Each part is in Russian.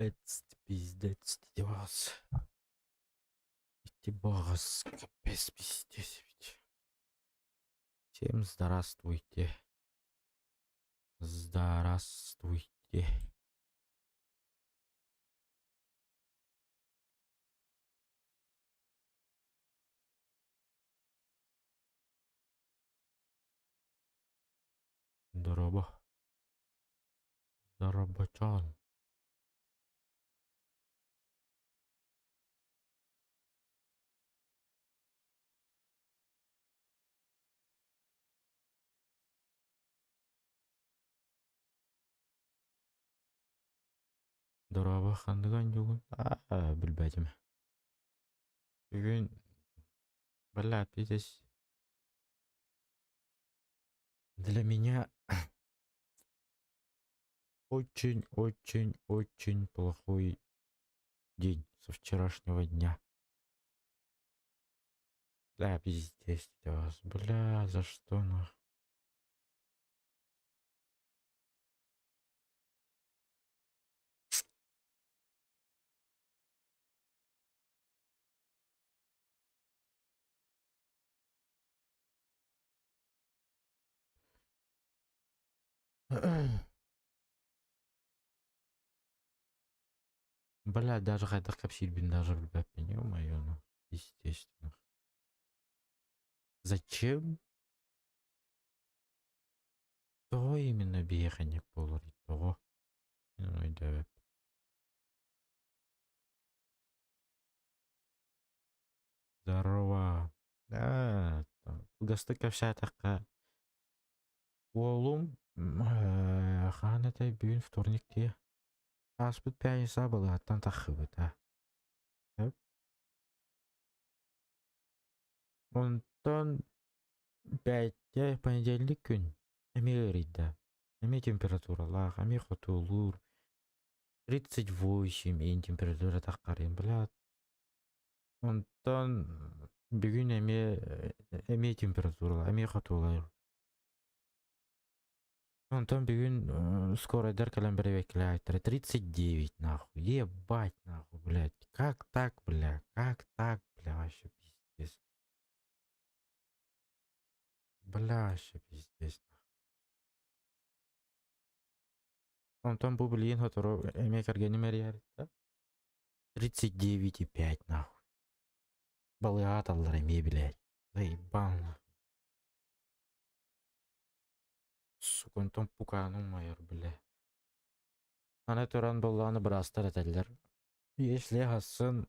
Пиздец, пиздец. Идти капец, пиздец ведь. Всем здравствуйте. Здравствуйте. Здорово. Здоровочан. Здорово, хандыган жугун. Билбетим. Бүгүн бля, пиздец. Для меня очень плохой день со вчерашнего дня. Да, пиздец, бля, за что нахуй? Бля, даже хайдах капсильбин даже билбеппин, ё-моё, ну, естественно. Зачем? То именно беханек болор, того. Ну, да. Здорово. Да, гастыка вся такая. Олум, ханатай бүгүн вторникте. Аспыт пятница была, аттан тахыбыт, а. Онтон пятте понедельник күн. Эми ырыйда. Эми температуралах, эми хотулур. 38 эйин температура таккарым, блядь. Онтон бүгүн эми температура, эми хотулар. Онтон бүгүн скоройдар календаревекля айттыры 39 нахуй. Ебать нахуй, блядь. Как так, бля? Как так, бля, вообще пиздец. Бля, вообще пиздец. Онтон бу блин хоторо эме кергени мериярда. 39,5 нахуй. Балыга аталлар эме, блядь. Заебан. Сука, онтон пуканын майор, бля. Ана туран болланы брастар этеллер. Если хасын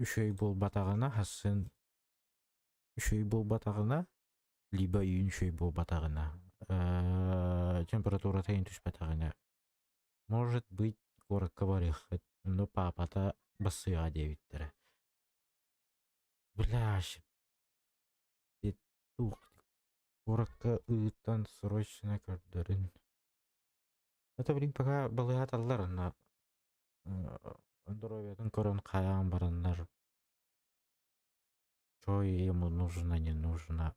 үшөй бол батагына, хасын үшөй бол батагына, либо үйүн үшөй бол батагына. Температура тайын түш батагына. Может быть, коракка барыхыт, но папата басыга дебиттер. Бляш. Тух. Коракка ыттан срочно көрдөрүн. Это, блин, пока балыга таллар, на здоровьятын көрөн каян бараннар. Чой ему нужно, не нужно.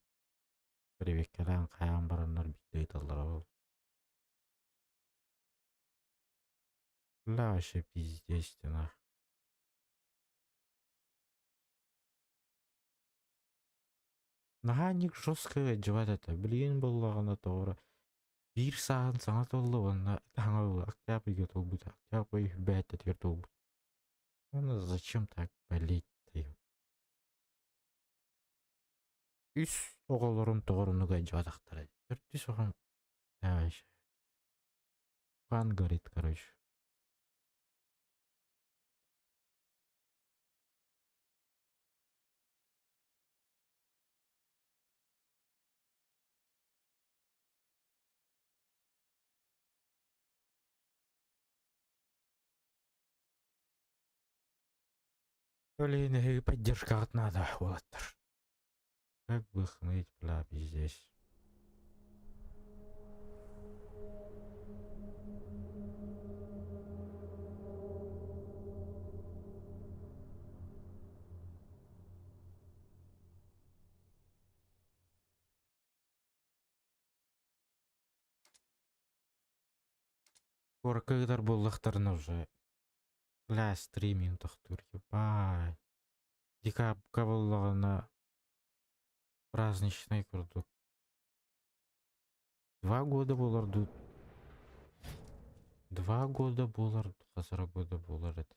Привеккелен каян бараннар биттэй таллар ол. Бля, вообще пиздец, нах. Наханик жестко жевать это. Блин, боллагана тоора. Бир саан саңа толлу онна таңа октябрьге толбут. Октябрь бәйтті тер толбут. Ну зачем так болеть? Үс оголорум тоғырынуға жеватақтар. Төртті соған. Давай. Пан горит, короче. Блин, поддержка от надо. Вот. Как бы хныть, бля, пиздец. Скоро буллахтарына уже. Бля, стриминг тохтур, ебать. Декабрьга буллагана праздничный курдук. 2 года буларды. 2 года буларды. Қазір года булар еді.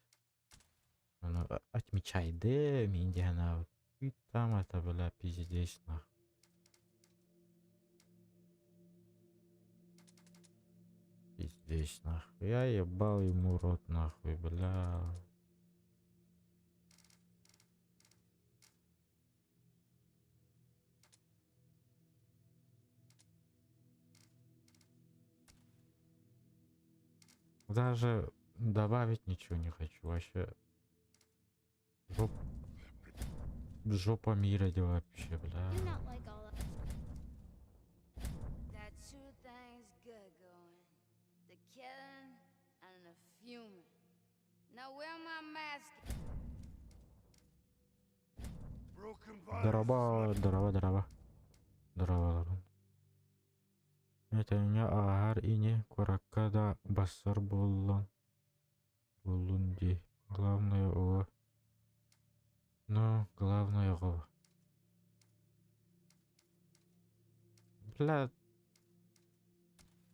Аны отмечайды, мен де ана там это, бля, пиздец, нахуй. Пиздец, нахуй. Я ебал ему рот, нахуй, бля. Даже добавить ничего не хочу. Вообще жопа мира вообще, бля. You're not like all that. Got two things good going. The killing and the fuming. Now where my mask? Дрова. Это не агар ине коракада басар боллан. Болунди. Главное о. Но главное о. Бля.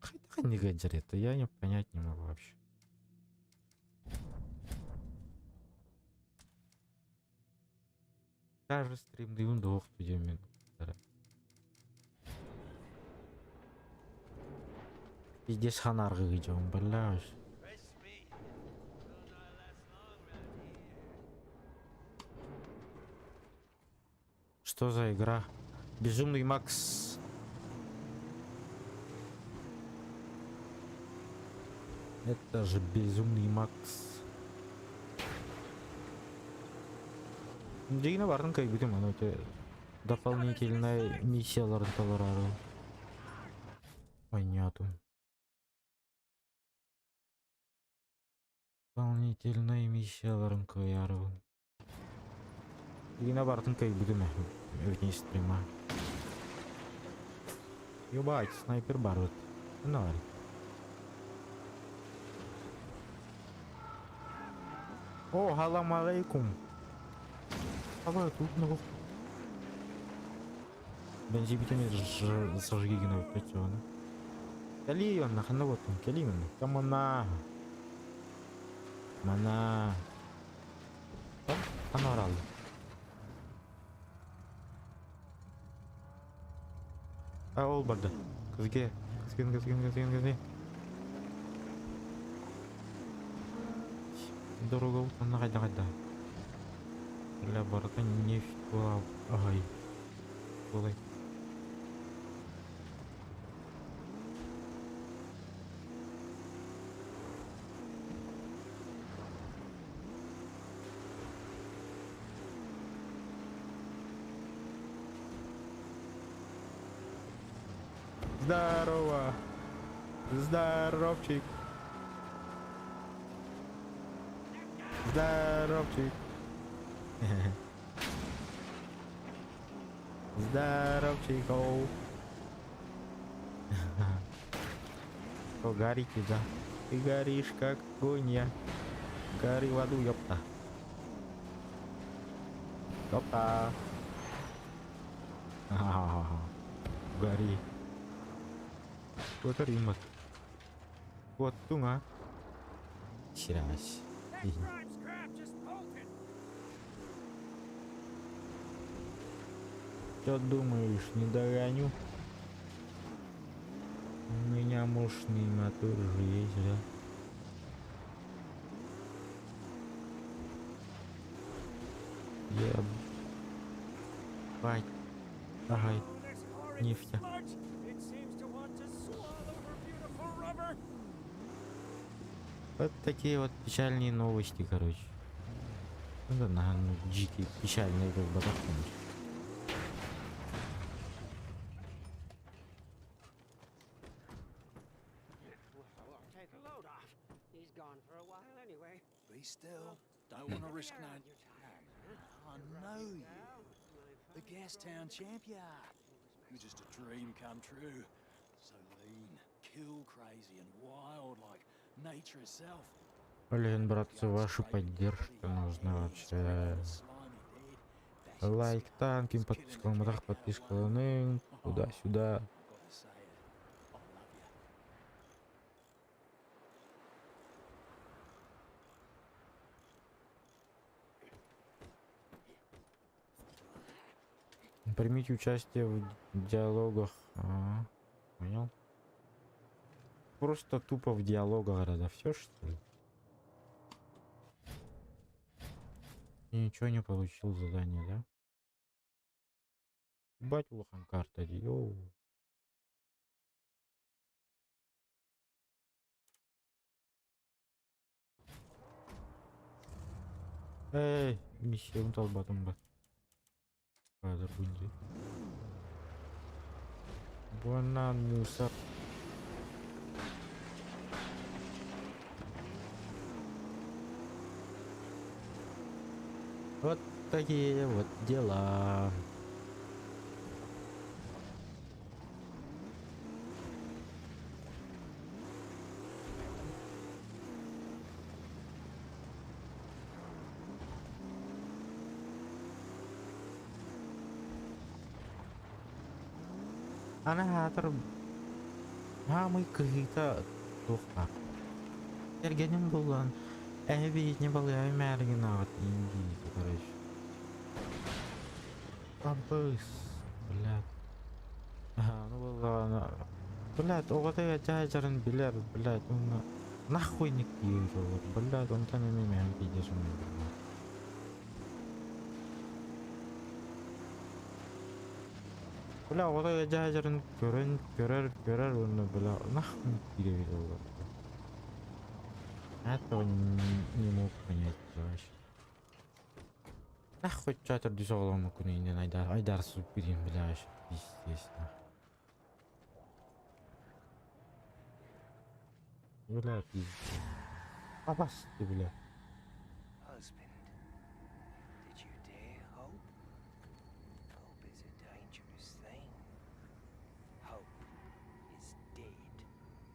Хотя не гаджер это, я не понять не могу вообще. Даже стрим дым двух минут. Пиздец ханарга идем, бля. Что за игра? Безумный Макс. Это же безумный Макс. Дина бардын как будем, оно те дополнительная миссия Лоренталорару. Понятно. Дополнительная миссия Лоренталорару. Дина бардын как будем, вне стрима. Ебать, снайпер барут. Ноль. О, халам алейкум. Давай тут ну. Бензибитами зажги на пятёна. Калион на ханавотом, калион. Камана. Мана. Анорал. Ол барды. Кызге. Кызген. Дорога утана кайда. Бля, барда нефть была. Ай. Булай. Здорово. Здоровчик. Здоровчик. Здоровчик, оу. Что, горите, да? Ты горишь, как огонь. Гори в аду, ёпта. Ёпта. Гори. Вот римот. Вот тунга. Сирась. Что думаешь, не догоню? У меня мощный мотор же есть, да? Ебать. Ага. Нефть. Вот такие вот печальные новости, короче. Ну да, дикие, печальные, как бы, так. Be still. Don't want to risk no. I know you. The Gastown champion. You're just a dream come true. So lean, kill crazy and wild like nature itself. Блин, братцы, ваша поддержка нужна вообще. Лайктан, ким подпискалмадах, подпискалының, туда-сюда. Gotta say it. I love you. Примите участие в диалогах. Понял? Просто тупо в диалогах, да все что ли? И ничего не получил задание, да? Бать улахан карта, йоу. Эй, миссия талбатым ба. Қазір бүгінде. Буаннан мусор. Вот такие вот дела. Ана хатыр хамый кыйта тухта. Ергенем булган. Бит не был я мәрген ат инди, короче. Абыс, блядь. Ну булган. Блядь, огота жажарын билер, блядь, уна. Нахуй не киюр, блядь, он там не мен пидешим. Бля, огота жажарын көрөр, уна, бля, нахуй не киюр. Этого не мог понять вообще. Нахуй чатер дешевого кунейнен айдар супирим, бля, естественно. Бля, пиздец. Абас ты, бля. Husband, did you dare hope? Hope is a dangerous thing. Hope is dead.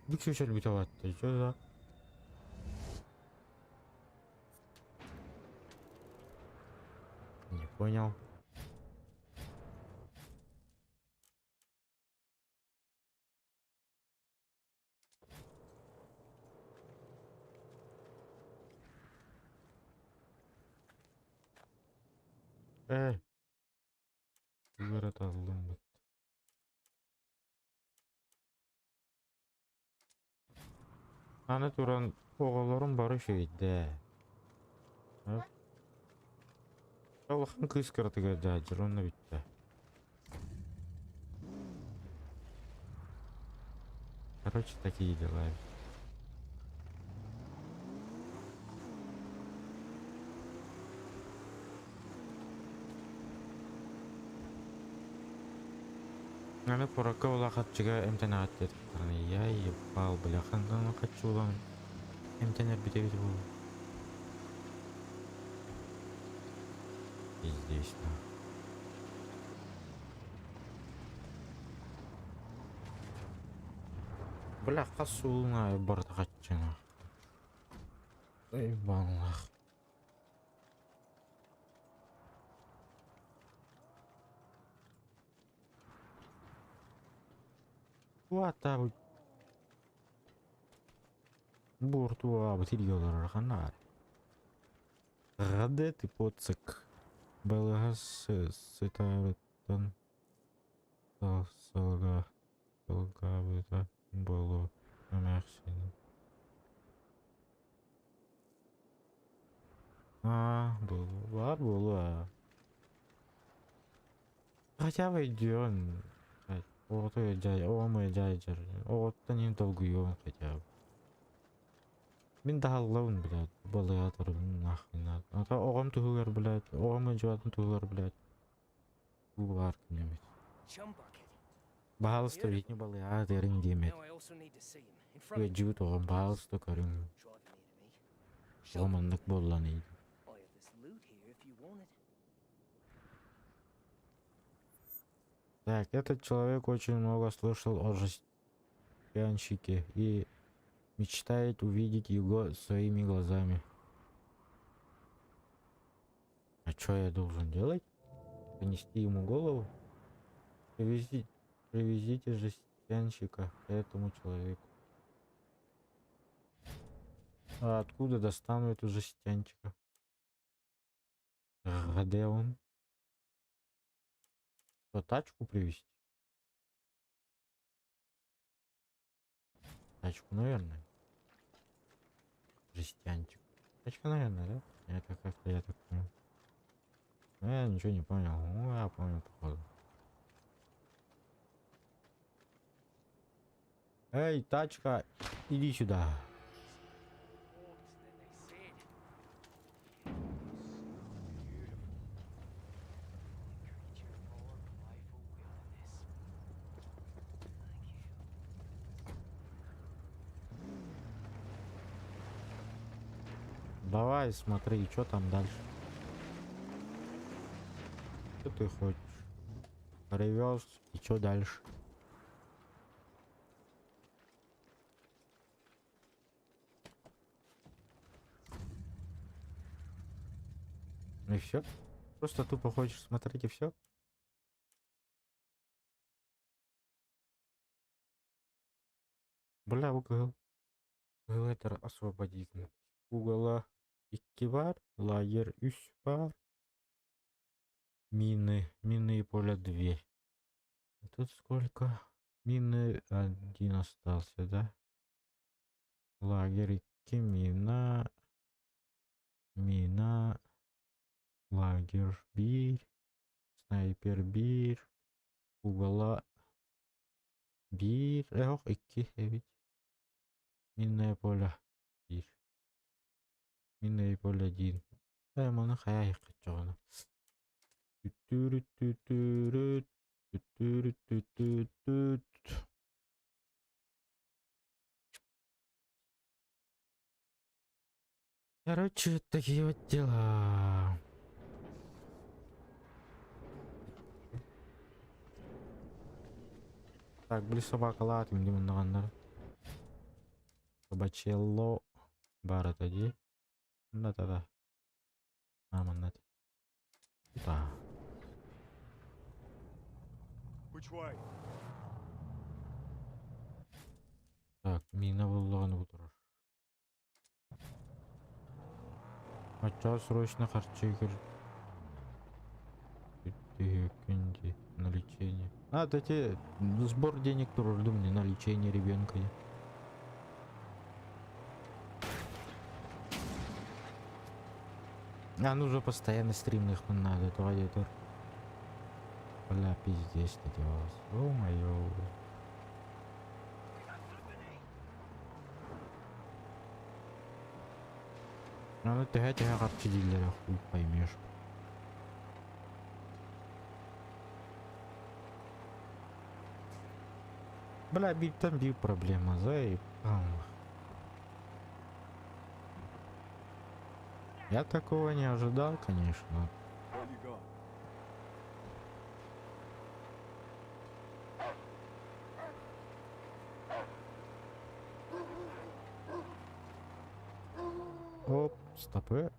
Выключали битовать-то, чё за? Не понял. Город алынбыт. Аны туран оголорум бар ишейде. Аллахын кыскыртыга жажыр, оны битте. Короче, такие дела. Аны порака улахатчыга эмтенат дедик. Я ебал, бля, хандан качулан. Эмтенер бите-бите бул. Пиздец, да. Бля, касулна барда каччана. Эй, баллах. Вата буртуа бутильолар ханар. Раде ты поцик. Балгас сетаветтан. Салга. Салгавета. Было. Мерси. Было. Было. Хотя бы идён. Оғыты жай, оғымы жай жар. Оғыттан ең долгы еуін хотя бы. Мен дағалауын, блядь. Балыға тұрын, нахуйна. Ата оғым тұғылар, блядь. Оғымы жуатын тұғылар, блядь. Бұл бар кімнемет. Бағалысты бетіне балыға дәрін демет. Өй жүгіт оғым бағалысты көрін. Оғымандық болан ейді. Так, этот человек очень много слышал о жестянщике и Мечтает увидеть его своими глазами. А что я должен делать? Понести ему голову? Привезите жестянщика к этому человеку. А откуда достану эту жестянчика? Где он? Что, тачку привезти? Тачку, наверное. Жестянчик. Тачка, наверное, да? Это как-то я так понял. Ну, я ничего не понял. Ну, я понял, походу. Эй, тачка, иди сюда. Давай, смотри, что там дальше. Что ты хочешь? Привез, и что дальше? И все? Просто тупо хочешь смотреть и все? Бля, угол. Угол освободить. Угола. İki var. Лагерь 3 var. Минные поля 2. А тут сколько? Мины 1 остался, да? Лагерь 2, мина, лагерь 1, снайпер 1, угола 1, yok 2, evet. Минное поле 1. Минное поле 1. Ben bunu hayal edeceğim. Короче, такие вот дела. Так, bir собака atayım değil mi bunları? Собачелло бар тоді. Да-да-да. Нормально. Да. Which way? Так, mina bulduğunu budur. Хотя срочно харчикер. На лечение. А, дайте сбор денег трудом мне на лечение ребенка. А, ну же постоянно стримных надо, это радиатор. Бля, пиздец это делалось. О моё. Ну ты харчи дилера, хуй поймешь. Бля, там бил проблема, заебал. Я такого не ожидал, конечно. What you got? Оп, стопы.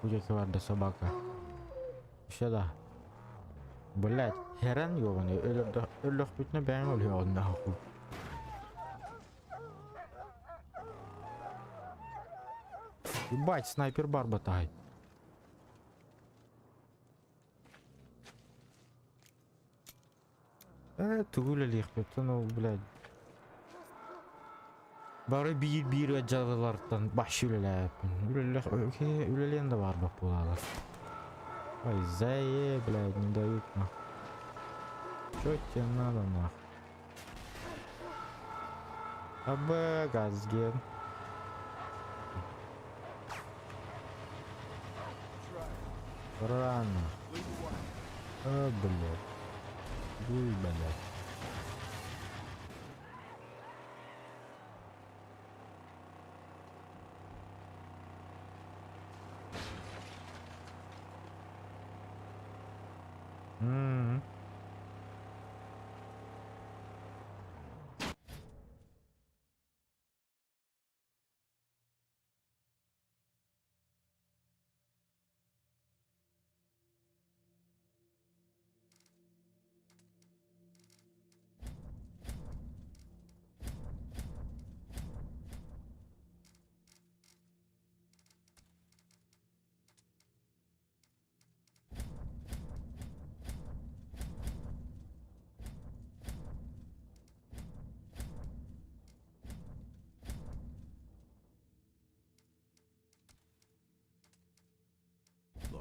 Будет ладно, собака. Сюда. Блять, херен ёбаный, өлөх бүтіне бәң өлüyor нахуй. Ебать, снайпер бар батай. Түгіл әлек бетті, ну, блядь. Бары бир ажалылардан баш үлелеп. Үлелен де бар бақ болалар. Ой, зае, блядь, не дают нахуй. Чё тебе надо нахуй? АБ, газген. Рано. Блядь. Дуй, блядь.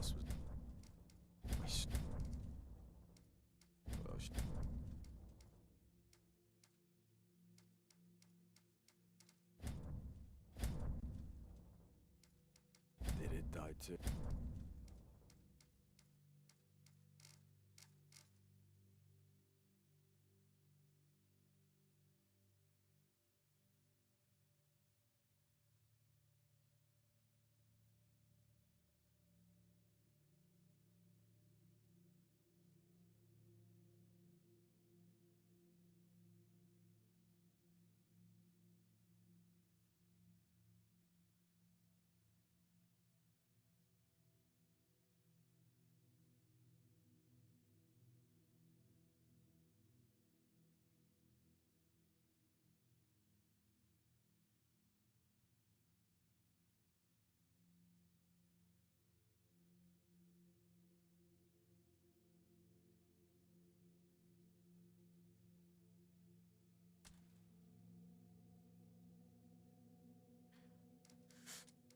boss was. Did it die too?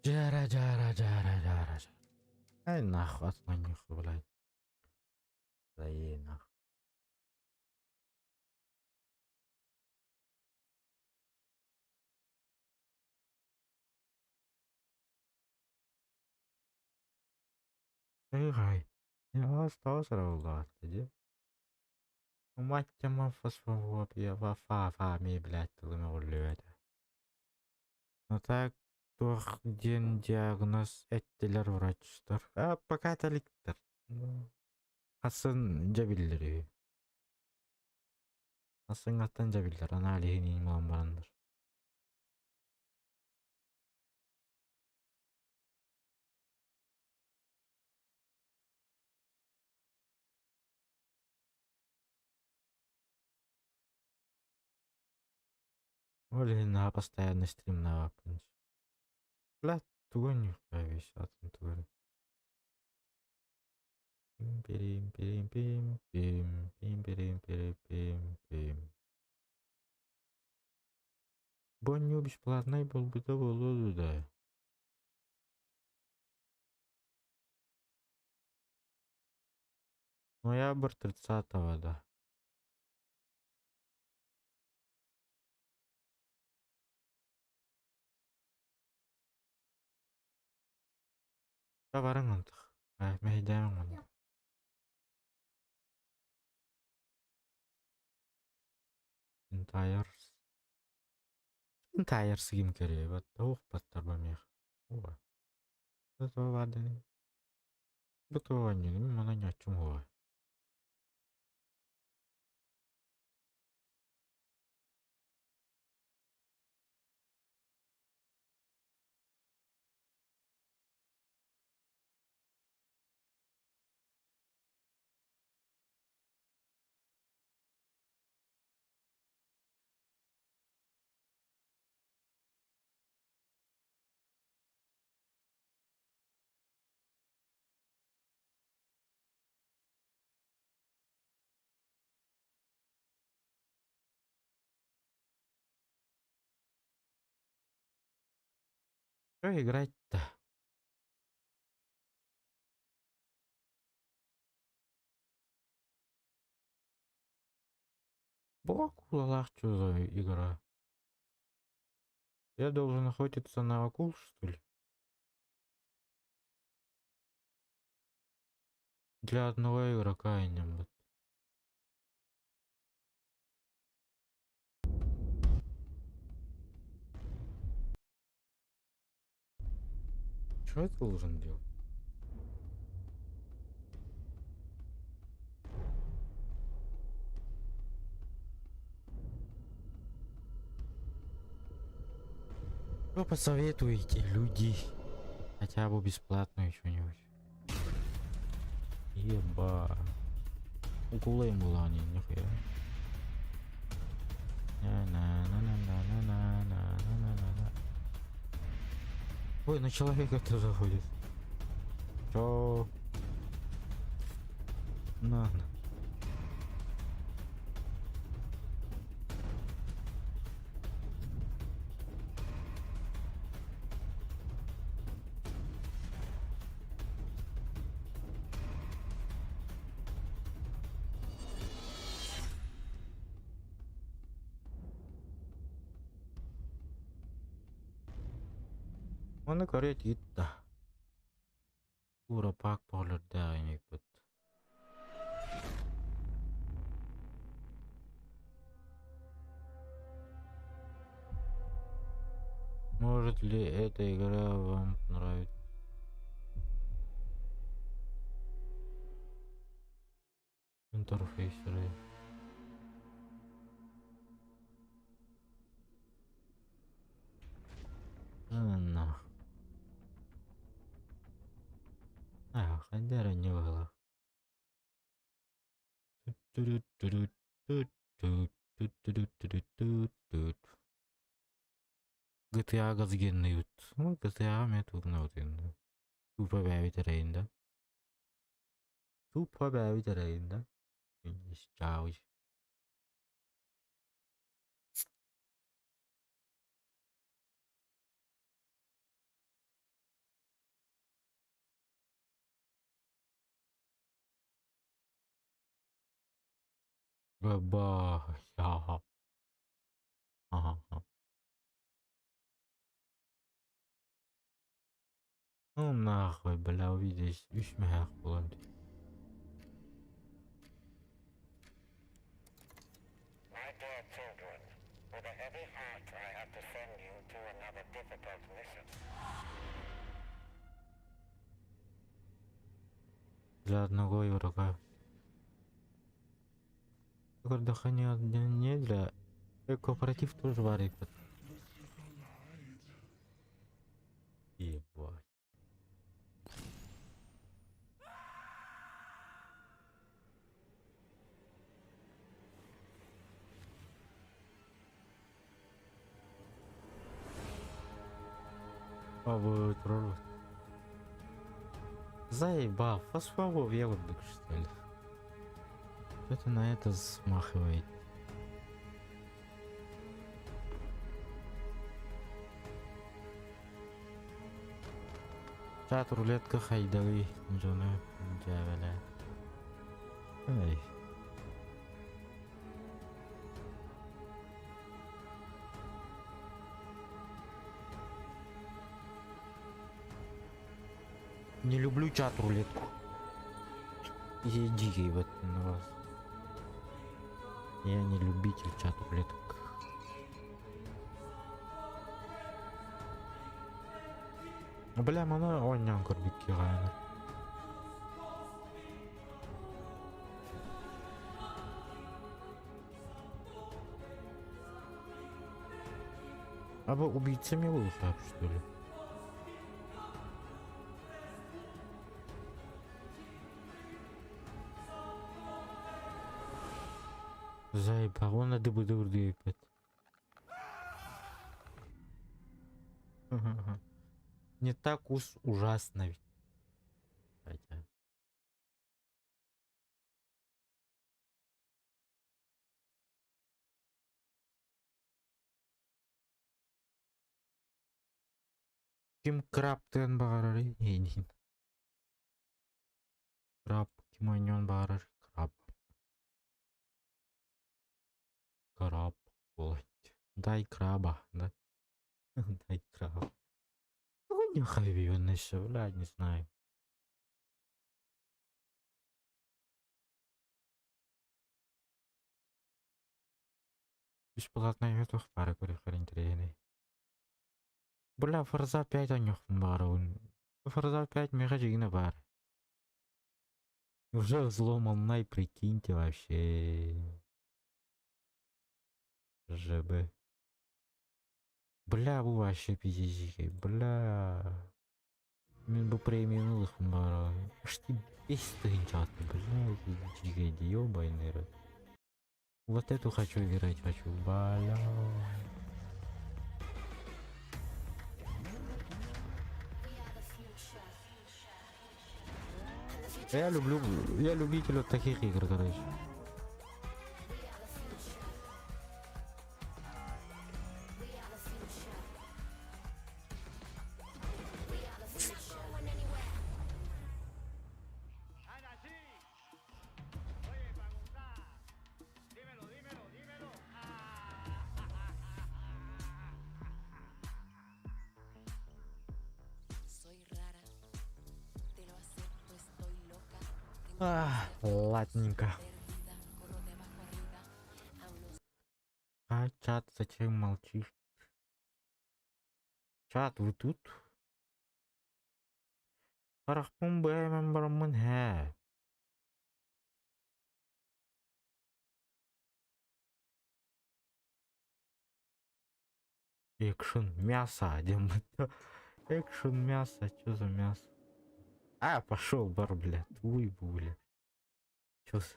Жара. Ай нахуй, отманюха, блядь. Да ей нахуй. Ай, я остался раула, где? Мать тема фосфофобия, вафа, ми, блядь, тылыма улюэді. Ну так, ден диагноз эттелер врачтар. Пока таликтер. Хасын жабиллери. Хасын аттан жабиллер, ана алихинин муамбарандыр. Олина постоянно стрим на вапнич. Блядь, тугоню весь атын тугоню. Пим. Боню бесплатный был бы доволен, да. Ноябрь 30-го, да. Барың антық. Мәйдәмің антық. Entires ким керек, вот тауық баттар бамех. Ова. Это вадыны. Бутова не, мана не очум ова. Что играть-то? Акулалах, что за игра? Я должен охотиться на акул, что ли? Для одного игрока и не. Что я должен делать? Что посоветуете, люди? Хотя бы бесплатную что-нибудь. Еба. Укулы им было они, нихуя. Ой, на человека это заходит. Чё? На. Оны көрет итта. Ура пак полерда эмек бит. Может ли эта игра вам нравится? Интерфейсеры. На. Хандера не было. GTA gezgenni yut. GTA met urnaut indi. Super bäbit reyinde. Super bäbit reyinde. Ciao. Ба. Ага. Ага. Ну нахуй, бля, увидишь, üşmeyek bulan. My dear children, with a heavy heart I have to send you to another difficult mission. Для одного игрока. Дыхание не для... Кооператив тоже варит. Ебать. А вот рот. Заебал, фосфоров я вот что ли. Это на это смахивает. Чат рулетка хайдавый. Джона Джавеля. Эй. Не люблю чат рулетку. Я дикий в этом раз. Я не любитель чат рулеток. Бля, мана ойнан көрбек киғайны. А вы убийцами лучше, что ли? Заебал, он надо бы дурдепать. Не так уж ужасно ведь. Хотя. Ким краптен бағарар ейнин. Краб, ким ойнен бағарар краб. Краб, болать. Дай краба, да? Дай краба. Ну, не хайви он еще, блядь, не знаю. Бесплатный ютуб пара интересный. Бля, Форза 5 анёхтун бары. Форза 5 мега жигина бар. Уже взломанный, прикиньте вообще. ЖБ. Бля, bu вообще пиздец. Бля. Мен bu премиум бары. Почти 500 чат, бля, жига ёбаный рот. Вот эту хочу играть, хочу. Бля. Я любитель вот таких игр, короче. Ладненько. А, чат, зачем молчишь? Чат, вы тут? Харахпун бәймен бармын, хә. Экшен мясо, дембіті. Экшен мясо, чё за мясо? А, пошел бар, блядь, твой бля. Чё за...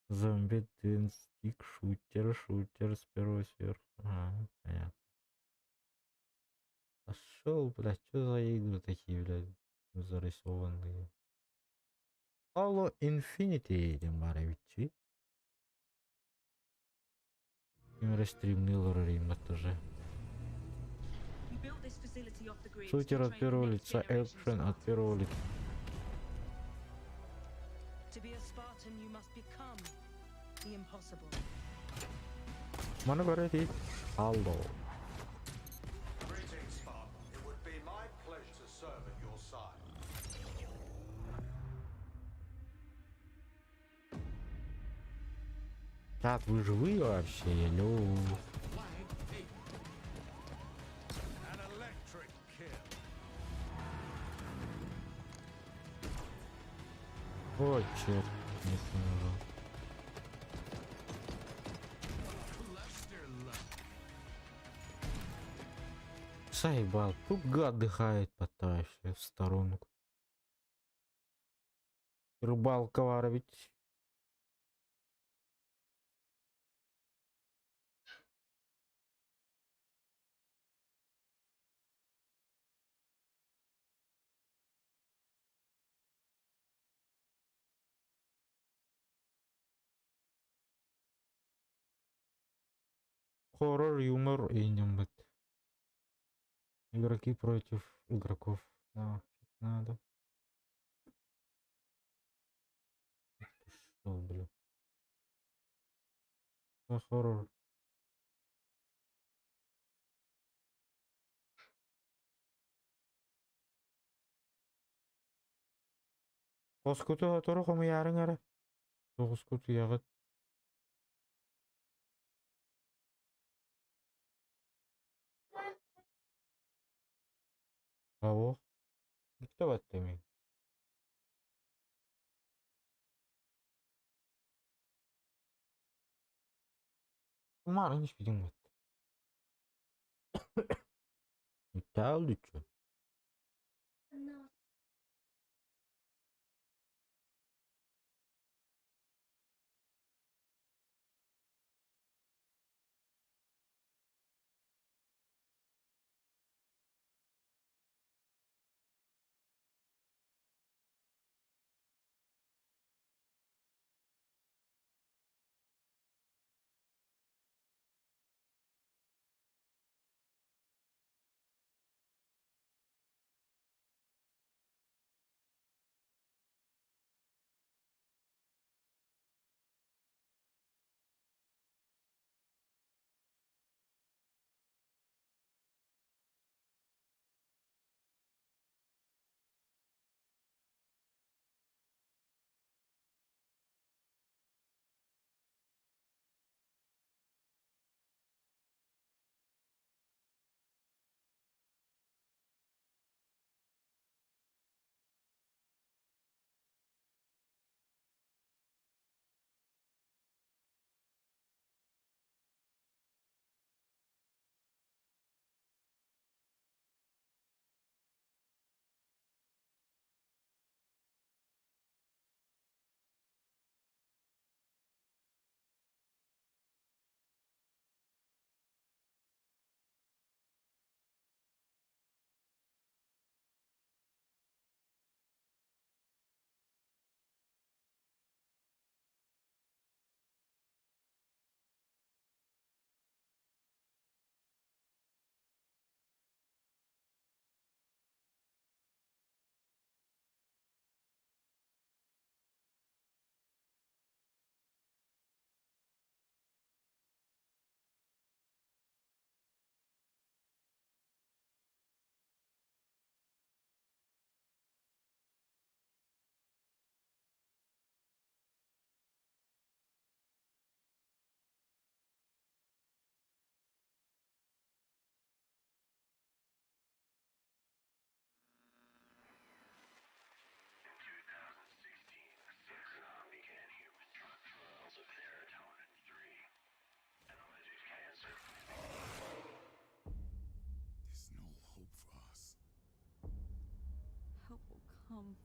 Зомби, стик, шутер с первого сверху. Ага, понятно. Пошел, блядь, что за игры такие, блядь, зарисованные? Halo Infinity, дембаровичи. Стримнил Рима тоже. Шутер от первого лица, экшен от первого лица. Mana говорит? Алло. Greetings, Spartan. It would be my pleasure to serve at your side. Чат, вы живые вообще? Алло. An electric kill. Ой, черт, не нажал. Сайбал, пуга отдыхает, потащи в сторонку. Рыбалка воровить. Хоррор, юмор и нембет. Игроки против игроков. Да, надо. Что, блин. Хоррор. Оскуту отору хому ярың ара. Оскуту ягыт. Аво. Никто в этом. Umarım hiç bilmiyorum. İddialı düşün.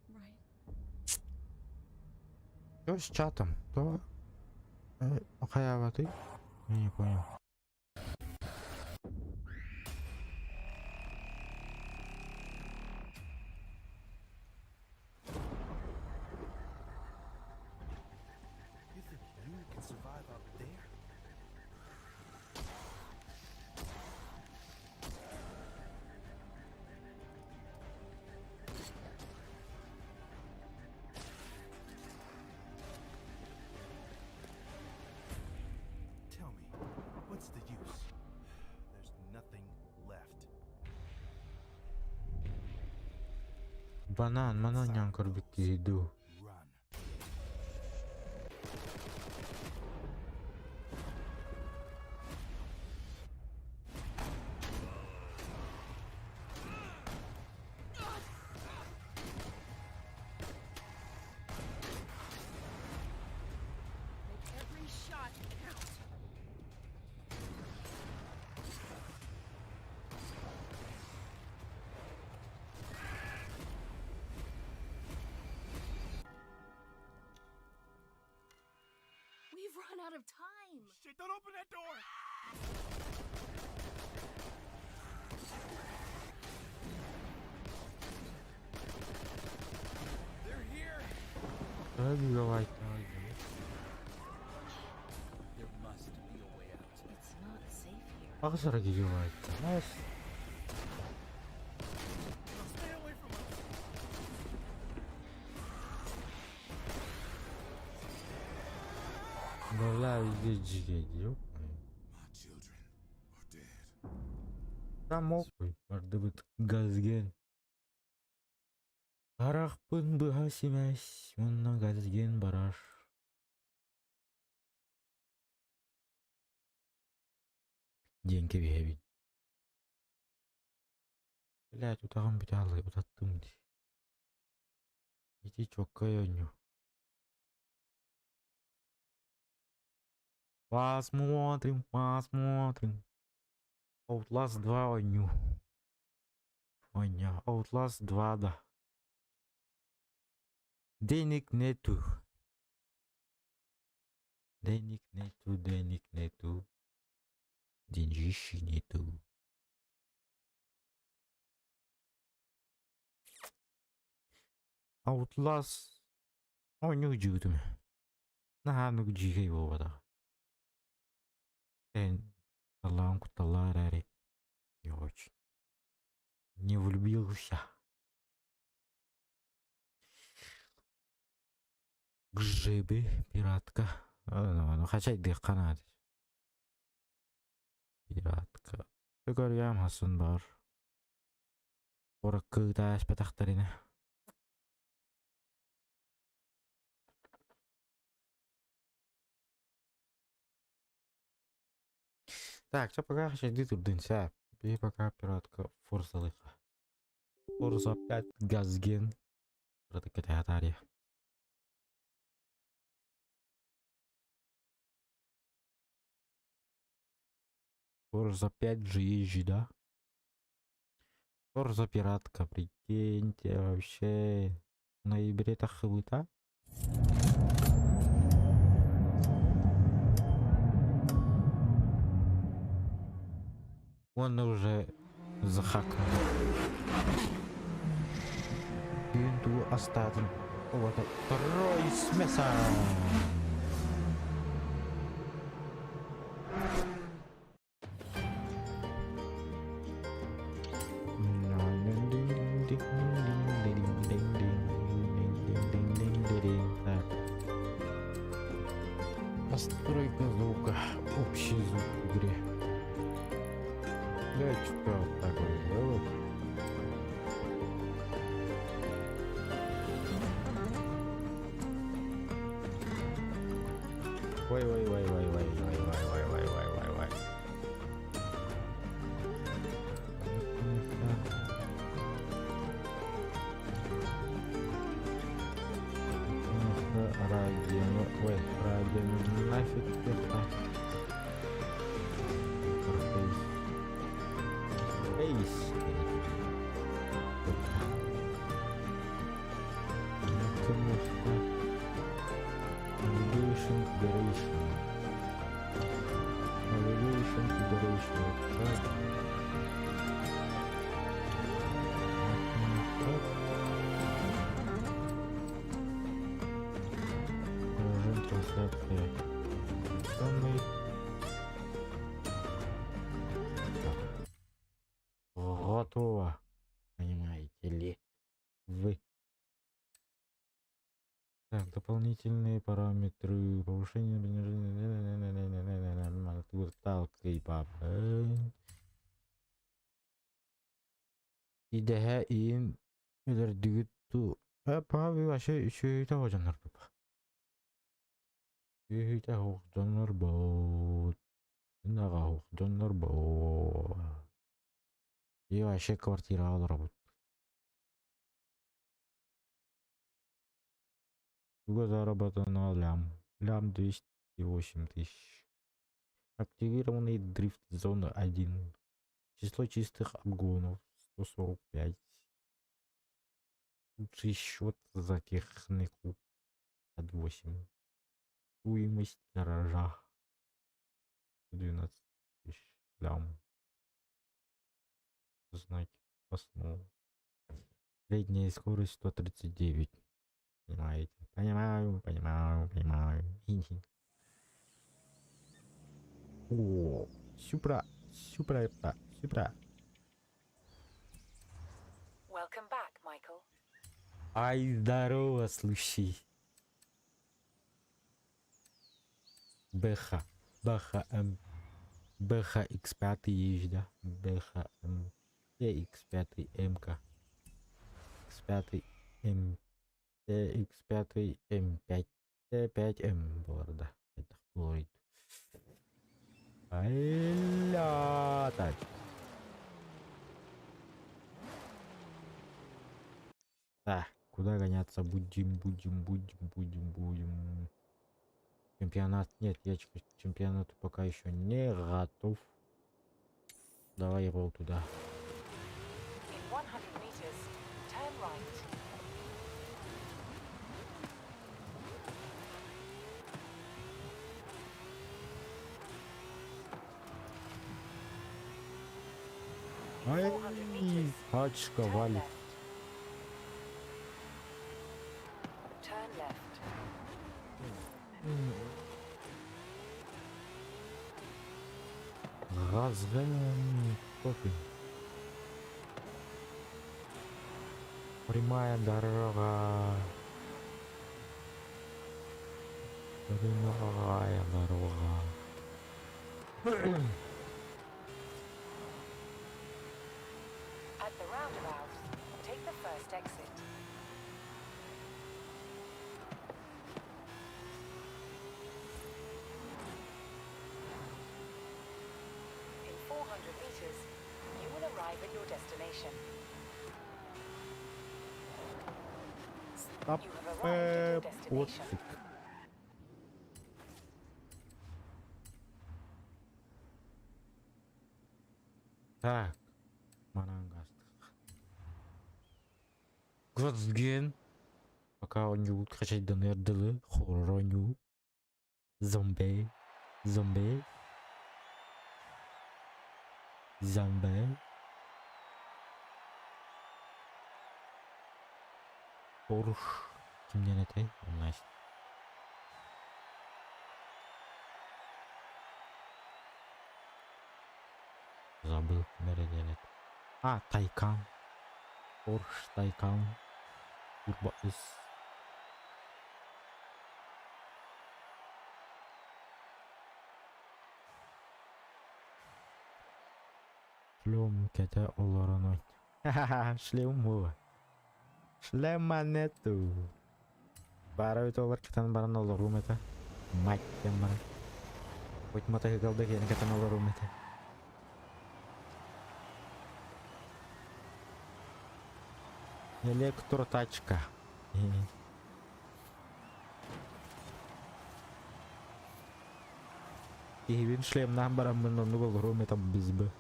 right? Что с чатом? Кто Хаява, ты? Я не понял. You think you can survive up there? Tell me, what's the use? There's nothing left. Банан, манан көрбүк иду. Run. Make every shot count. We've run out of time. Shit, don't open that door! They're here! Убивать. There must be a way out. It's not safe here. Ахзар убивать. Знаешь, Stay away from us! бала везде жиге. My children are dead. Тамок. Бардыбыт газген. Барақпын бұғас емес, мұнна газген барар. Деньги бейбін. Блядь, утағым біталы, утаттым де. Иди чокка йоню. Посмотрим, посмотрим. Outlast 2 оню. Оня, Outlast 2 да. Денег нету. Денег нету, денег нету. Деньжищи нету. Outlast оню жигдім. Наханук жигей болбада. Таланг таларари. Не очень. Не влюбился. Гжибы, пиратка. Ну, хотя дек канадец. Пиратка. Көргем хасын бар. Оракы да спетақтарына. Так, что пока хочу иди тут дынся. И пока пиратка форсалыха. Форса 5 газген. Это катария. Форса 5 GG, да? Форса пиратка, прикиньте, вообще. В ноябре так хыбыта. Он уже захакнул. Бинту остатен. Вот это второй с мяса. Настройка звука. Общий звук в игре. Я что вот так вот сделаю. Ой. Ради нафиг это. Эйс. Режим трансляции. Самый. Готово. Понимаете ли вы? Так, дополнительные параметры. Повышение, понижение. Талка и папа. Идея ин. Элердигиту. Пави вообще шүйте хожанар папа. Шүйте хожанар бот. Нага хожанар бот. И вообще квартира алыр. Сколько заработано лям 208 тысяч. Активированный дрифт зона 1. Число чистых обгонов 145. Лучший счет за технику 58. Стоимость гаража 12 тысяч лям. Знаки основ. Средняя скорость 139. Понимаете? Понимаю. О, супра. Welcome back, Michael. Ай, здорово, слушай. Бэха X5 есть, да? Бэха М. X5 МК. X5 М. X5 М5. Т5М было, да. Это Флорид. Аля, так. Так, куда гоняться? Будем. Чемпионат. Нет, я к чемпионату пока еще не готов. Давай его туда. In 100 meters, turn right. Ай, 400 meters. хачка Turn валит. left. Turn left. Газган. Кофе. Прямая дорога. Прямая дорога. At the roundabout, take the first exit. In 400 meters, you will arrive at your destination. Стоп. You have arrived at your Вот. destination. Так. Марангаст. Грозген. Пока он не будет качать донердылы. Хороню. Зомби. Порш. Kimden etey? Anlaştık. Забыл, nereden et. Taycan. Porsche Taycan. Turbo S. Шлем кете олороной. Ха-ха-ха, шлем. Шлема нету. Барой толар кетен баран олорум это. Мать тем баран. Хоть мотоциклда кен кетен олорум это. Электротачка. Игвин шлем нам баран мен onu олорум это бизбы.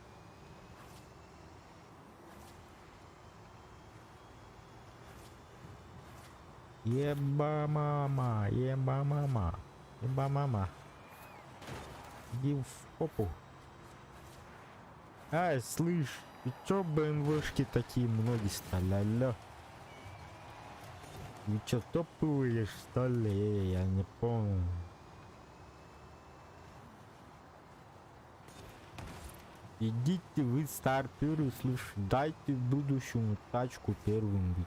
Еба мама. Иди в попу. Ай, слышь, и чё БМВшки такие многие стали, алло? Вы чё, топовые, что ли? Я не понял. Идите вы стартеры, слышь, дайте будущему тачку первым быть.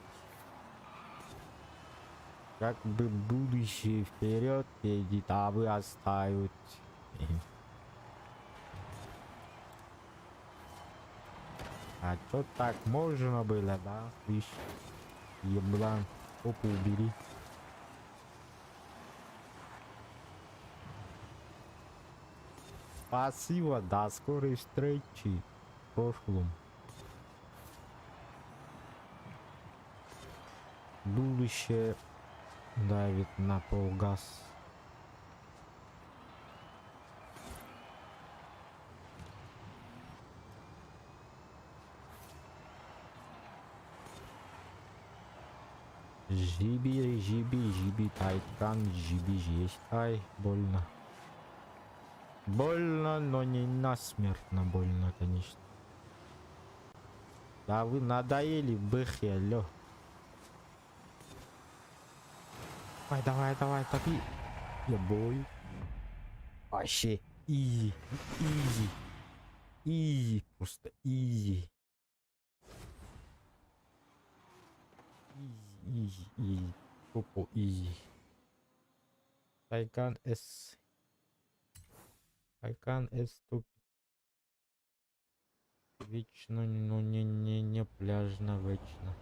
Как бы будущее вперед едет, а вы оставите. А чё так можно было, да? Слышь, еблан, попу убери. Спасибо, до скорой встречи в прошлом. Будущее давит на полгаз. Жиби, жиби, жиби, тайкан, жиби, есть. Ай, больно. Больно, но не насмертно больно, конечно. Да вы надоели, бэхи, алло. Давай, давай, давай, топи. Я бой. Вообще, изи, изи, изи, просто изи. Изи, изи, тупо изи. Тайкан С. Тайкан С тут вечно, но не пляжно вечно.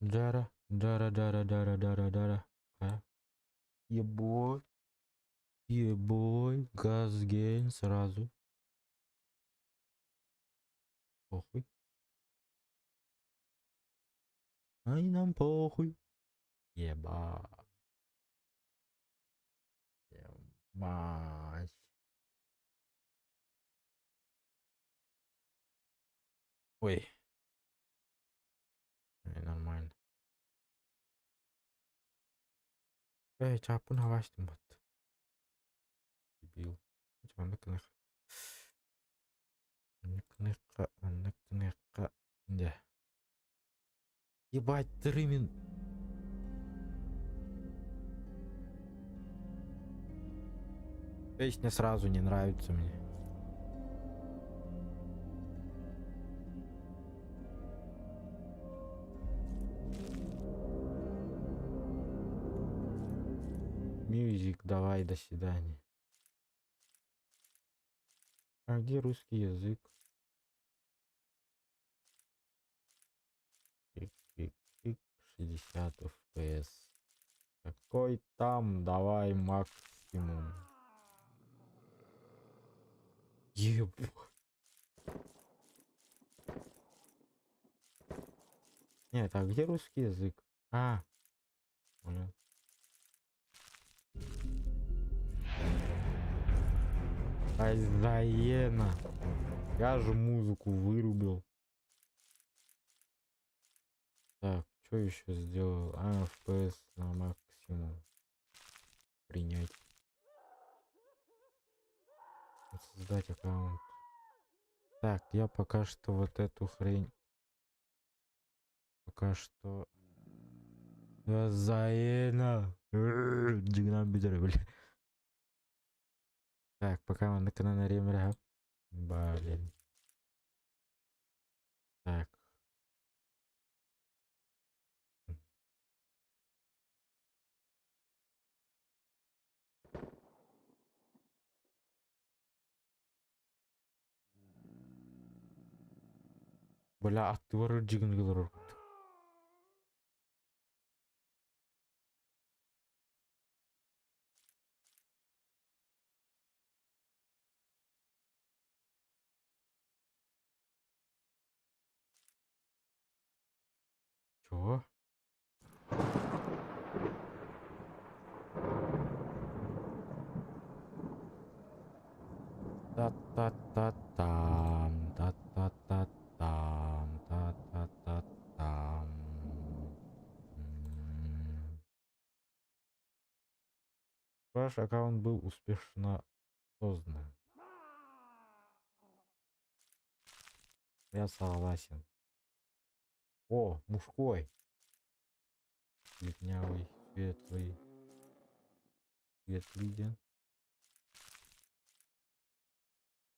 Дара, дара, дара, дара, дара, дара. А? Ебой. Ебой. Газгейн сразу. Похуй. Ай, нам похуй. Еба. Ебать. Ой. Нормально. Чапун хаваштым бат. Дебил. Ныкнык. Ныкныка. Да. Ебать, 3 минуты. Песня сразу не нравится мне. Мьюзик, давай, до свидания. А где русский язык? Тик-тик-тик, 60 FPS. Какой там? Давай максимум. Еб. Нет, а где русский язык? А, понял. Хозяина. Я же музыку вырубил. Так, что еще сделал? А, FPS на максимум. Принять. Создать аккаунт. Так, я пока что вот эту хрень. Пока что. Хозяина. Дигнам бедер, бля. Так, пока он на канале Ремля. Блин. Так. Бля, аттыбары жигін кылыр. Чё? Та-та-та-там, та-та-та-там, та-та-та-там. Ваш аккаунт был успешно создан. Я согласен. О, мужской. Летнявый, светлый. Светлый день.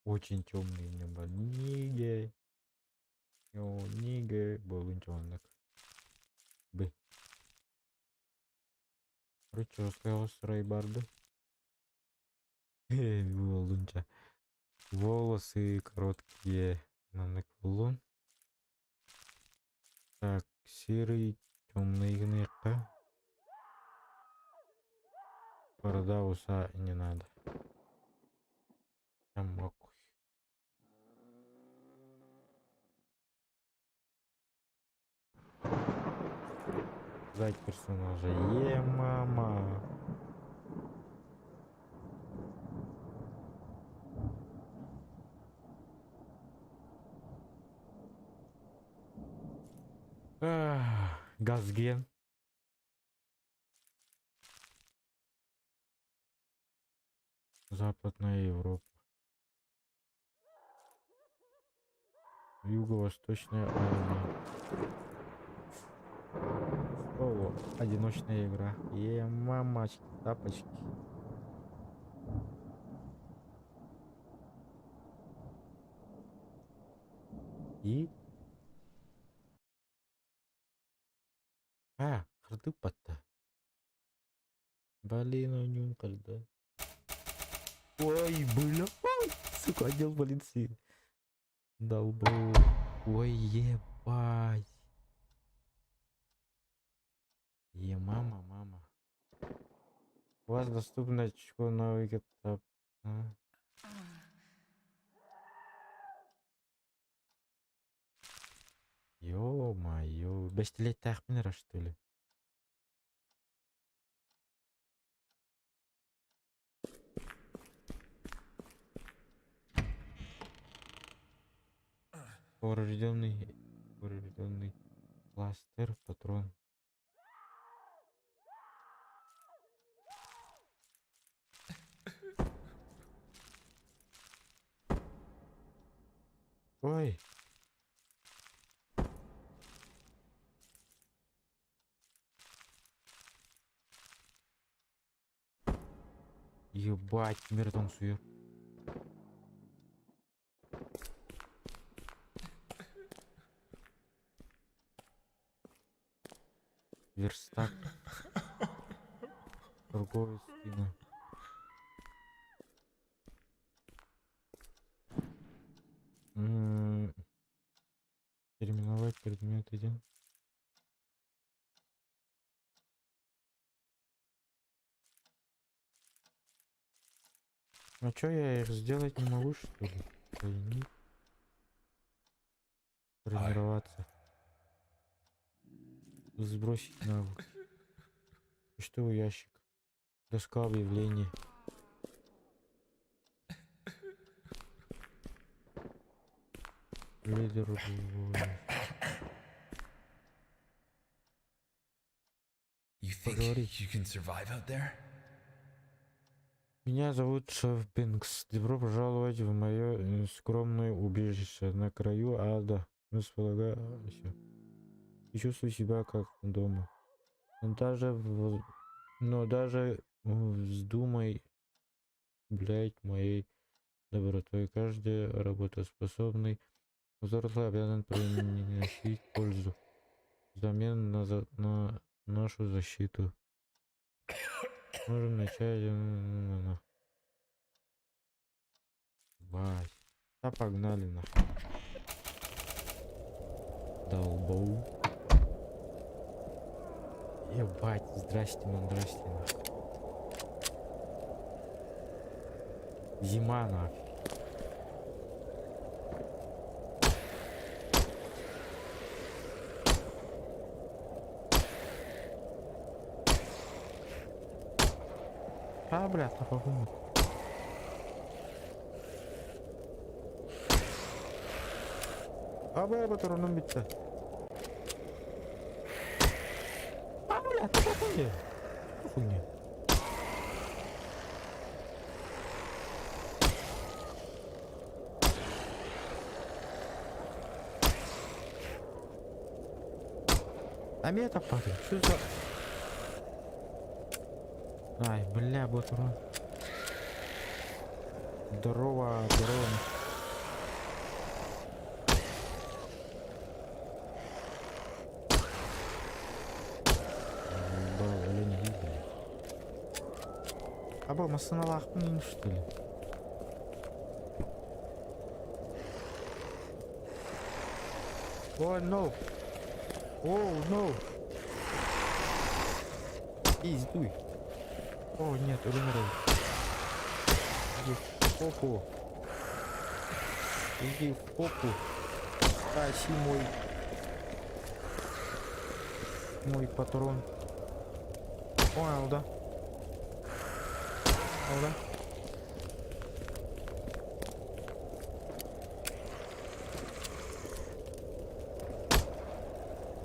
Очень темный небо. Ниге. Йо, ниге. Болынчонок. Б. Прическа острой барды. Болынча. Волосы короткие. На наклон. Так, серый, темный гнетка. Борода, уса не надо. Там макуй. Дать персонажа. Мама. Газген. Западная Европа. Юго-восточная армия. О, одиночная игра. Мамочки, тапочки. И... А, кырды патта. Блин, он не кырды. Ой, бля. Сука, отдел полиции. Долбу. Ой, ебать. Мама, мама. У вас доступно очко новый этап. Ё-моё. Бестилет тахминера, что ли? Поврежденный кластер, патрон. Ой. Ебать, мертвым сует. Верстак. Торговый спина. Переименовать предмет один. А чё я их сделать не могу, что ли? Тройник. Тренироваться. Сбросить навык. Почтовый ящик. Доска объявлений. Лидер. You think Поговорить. you can survive out there? Меня зовут Шеф Бинкс. Добро пожаловать в мое скромное убежище на краю ада. Располагайся. И чувствуй себя как дома. Но даже вздумай, блять, моей добротой. Каждый работоспособный взрослый обязан приносить пользу взамен на нашу защиту. Можем начать. Вась. Да погнали нахуй. Долбоу. Ебать, здрасте, man, здрасте, нахуй. Зима, нахуй. А, блядь, на погону. А, бля, патроном биться. А, блядь, ты какой? Хуйня. А меня это падает. Что за... Ай, бля, патрон. Здорово, здорово. Або масаналах мне что ли? О, no! О, no! Издуй! О, нет, умирай! Иди в попу! Иди в попу! Спаси мой патрон! Понял, да? Да?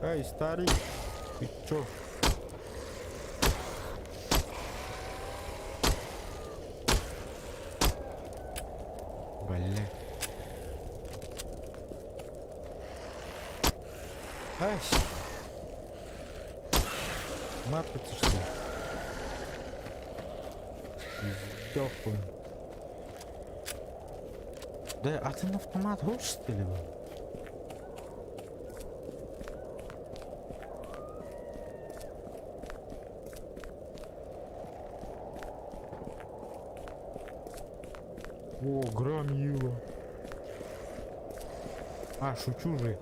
Эй, старик, ты чё? Бля. Ай! Мапается что ли? Сдохнул. Да, а ты на автомат хочешь, что ли? О, громила. А, шучу же.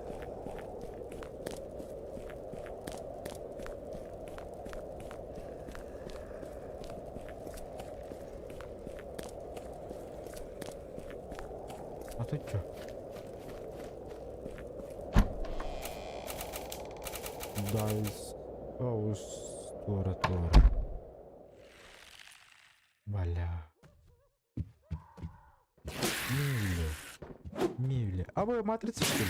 А ты чё? Дайс. Твора. Бля. Мивли. А вы матрица что ли?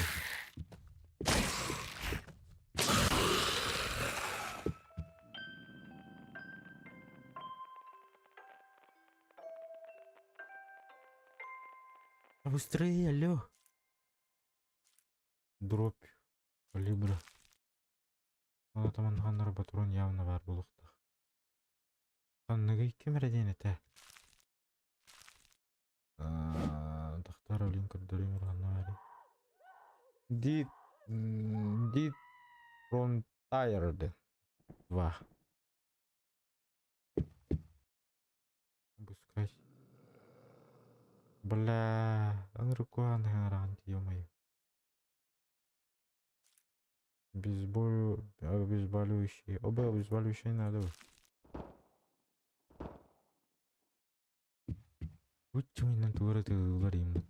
Быстрее, алло. Дробь. Калибра. Ана таманганнар патрон явно бар булыктык. Анныгы кем это? Тахтар Линкольн Дример. Дид Фронтайрд 2. Обыскать. Бля, анрукуан гарант, ё-моё. Обезболивающие. Оба обезболивающие надо. Лучше менен тугара тыылар иммит.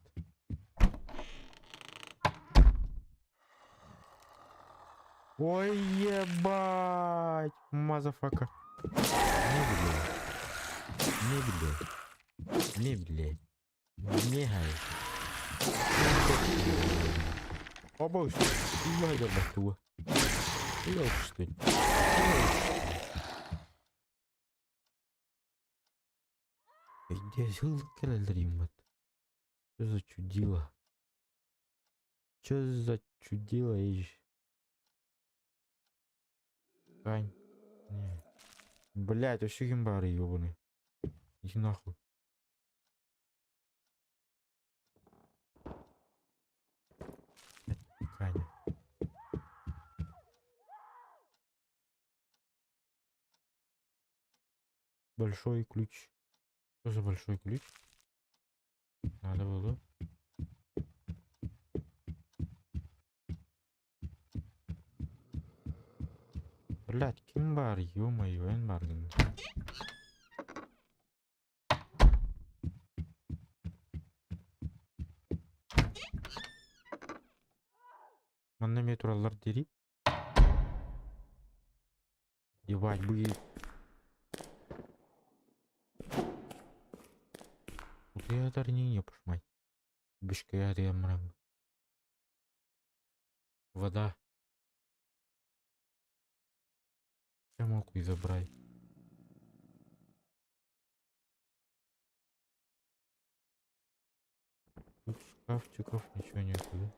Ой, ебать, мазафака. Не, блядь. Не, гай. Оба, что? Ебать, да, туа. Ёлка, что ли? Где сыл келелер иммит? Что за чудило? Что за чудило, ишь? Кань. Не. Блять, вообще гимбары ёбаный. Иди нахуй. Каня. Большой ключ. Что за большой ключ? Надо было. Блять, кимбар, ё-моё, энбарген. Манна метролар дери. Ебать, будет. Я не пошмать. Бишка я ремрам. Вода. Я мог и забрать. Тут шкафчиков ничего нету, да?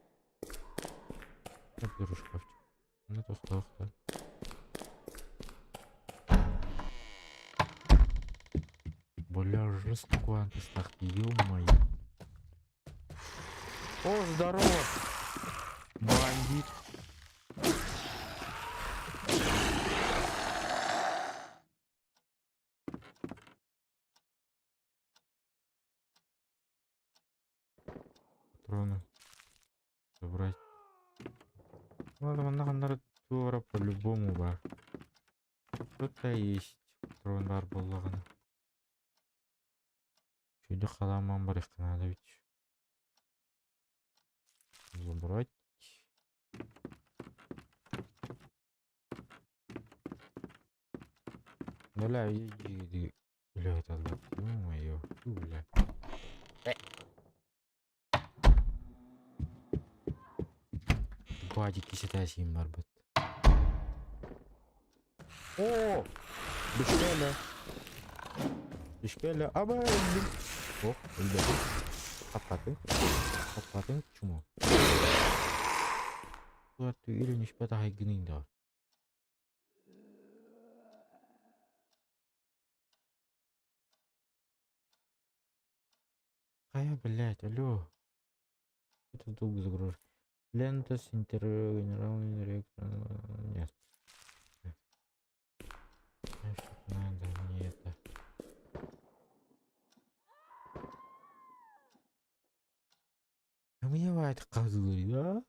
Я беру шкафчик. Ну это да. Бля, жестко антистах, ё-моё. О, здорово! Бандит. Патроны. Забрать. Ладно, надо тура по-любому бар. Что-то есть. Патрон бар боллагана. Чуйда халаман бар их надо ведь. Забрать. Бля, иди. Бля, это да. Ё-моё. Бля. Бадики считаешь им барбет. О! Бишкеля. Аба. О, ребята. Апаты. Чему? Вот ты или не спят, а гнинда. Блять, алло. Это долго загружен. Лента с генеральной директором. Нет. Надо мне это. А мне бывает козлы, да?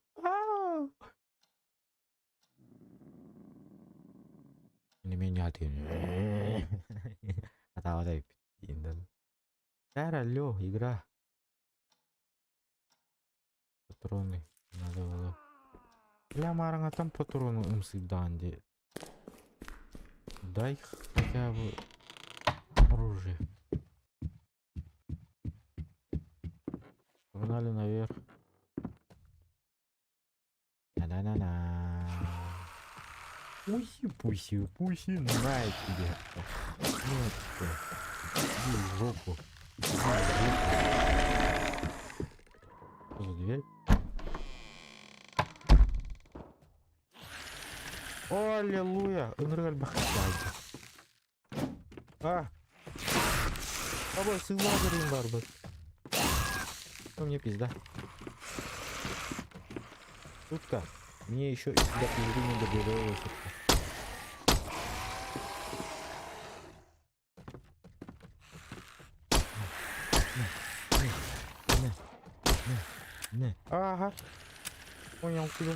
Не меня ты. Атавадай. Алло, игра. Патроны. Надо было. Бля, марanga там патроны умсыданди. Дай хотя бы оружие. Погнали наверх. На-на-на-на. Пуси, на тебе. Вот что. Иди в жопу. Что за дверь? Аллилуйя! Энрель бахтайка. Побой, сын лагерем барбат. Ну мне пизда. Шутка. Мне еще до пизды не добиралась. Ага. Понял тебя.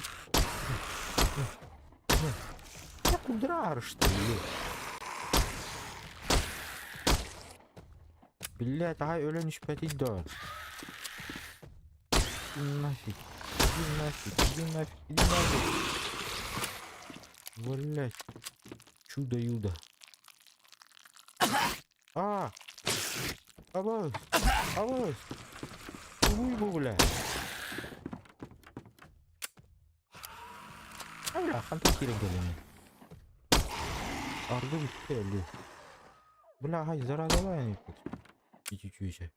Как удар, что ли? Блядь, ай, өлен ішпәтейді да. Иди нафиг. Иди нафиг, иди нафиг, иди нафиг. Блядь. Чудо-юдо. Авось. Авось. Уй, бля. Бля, хантар керек geleni. Ardı bitti öldü. Бля, hay зараза не тут. Чуть-чуть.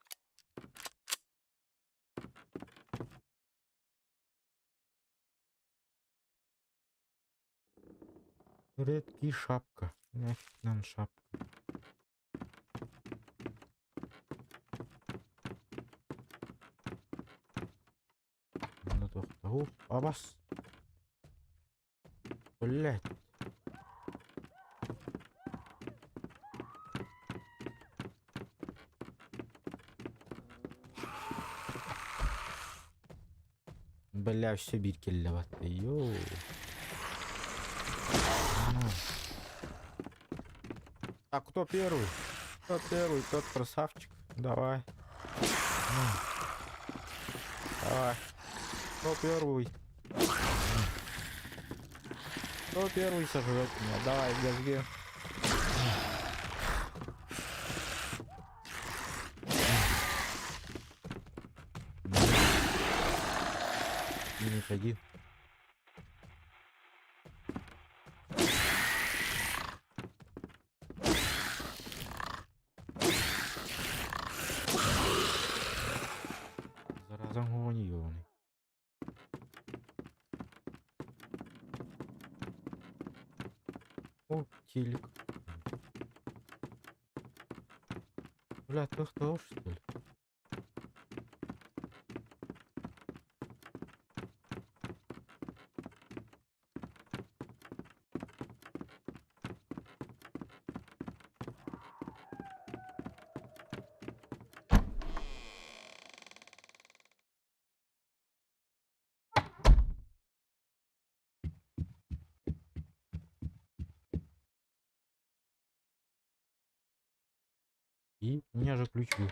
Редкий шапка. Нафиг нам шапка. Ну тоқта. Оп, абас. Блядь. Бля, все биркелле батты. Йоу. А кто первый? Кто первый, тот красавчик. Давай. Давай. Кто первый? Кто первый сожрет меня? Давай, газги. Минус 1. Зараза гони, ёбаный. О, телек. Бля, ты что ли? И у меня же ключ был.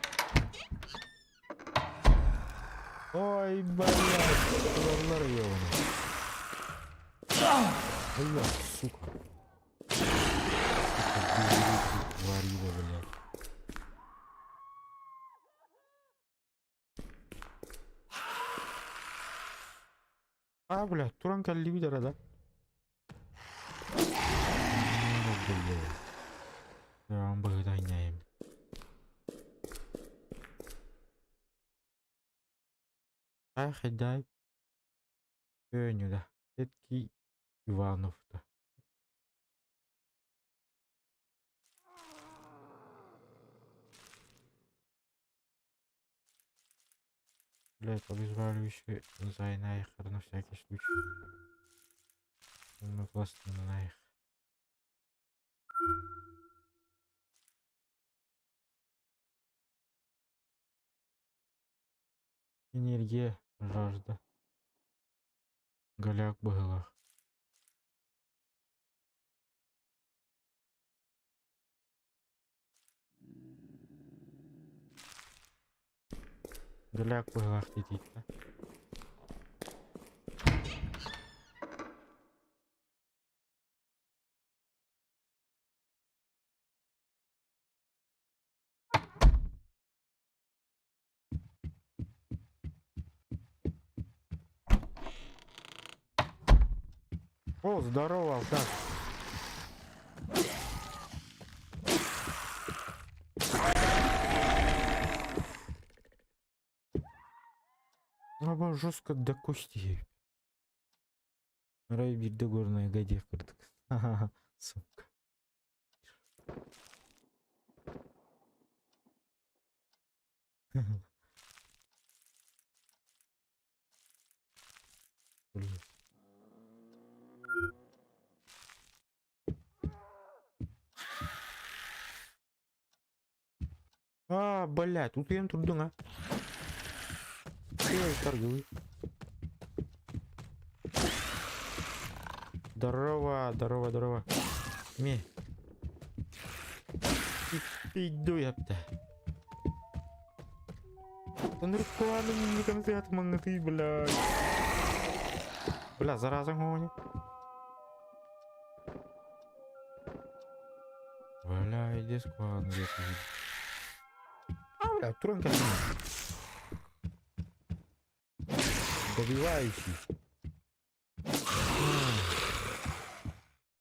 Ой, блядь, лар ёбаный. Бля, сука. Тварила, блядь. Блядь, туран кәлі бидер, да? Блядь. Туран бұғыдай нәйім. Дай. Önüde. Etki Ivanov'da. Блять, обезболивающие на их на всякий случай. Мы просто на их. Энергия, жажда. Голяк было. Голяк было хотите, да? О, здорово, Алкаш. Аба жестко до кости. Рай бирде горная гаде кырдык. Ха-ха, сука. Блядь, тут я трудно, а? Ой, торговый. Здорово. Иду я-то. Та нервкували мені конфет мангати, блядь. Бля, зараза гоні. Бля, иди скван, где ты? А, бля, тронка. Добивающий.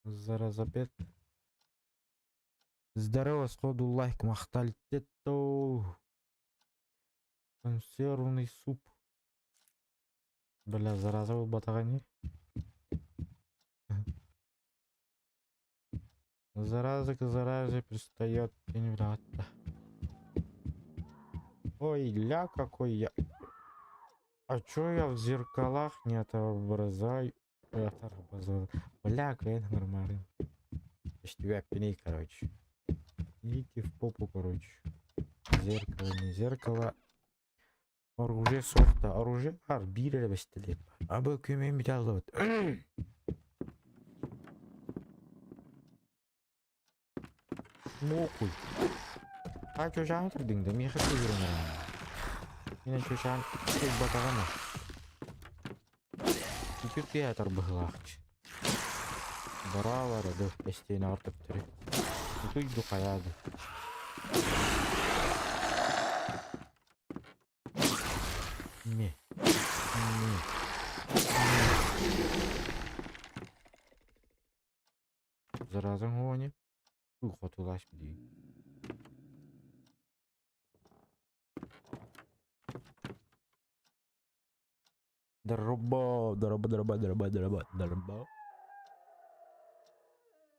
Зараз опять. Здорово, сходу лайк, махтальтетто. Консервный суп. Бля, зараза у батагани. Зараза к заразе пристает пеневрата. Ой, ля какой я. А чё я в зеркалах не отображаю? Бля, какая нормально. Тебя пеней, короче. Идите в попу, короче. Зеркало, не зеркало. Оружие софта, оружие арбире бестелеп. Абы күймен биталды. Мокуй. А чошан тұрдың да меқы көзірін арам. Менен чошан көз батағана. Күкке атар бұғылақчы. Баралары да әстейін артып түрі. Күкке қаяды. Не. Заразан гони. Ухотулаш бди. Дарба.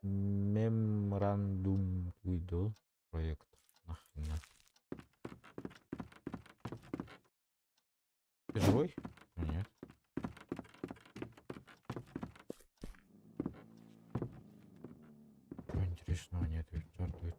Меморандум видео проект. Нахрена. Ты живой? Нет. Ничего интересного нет, ведь стартует.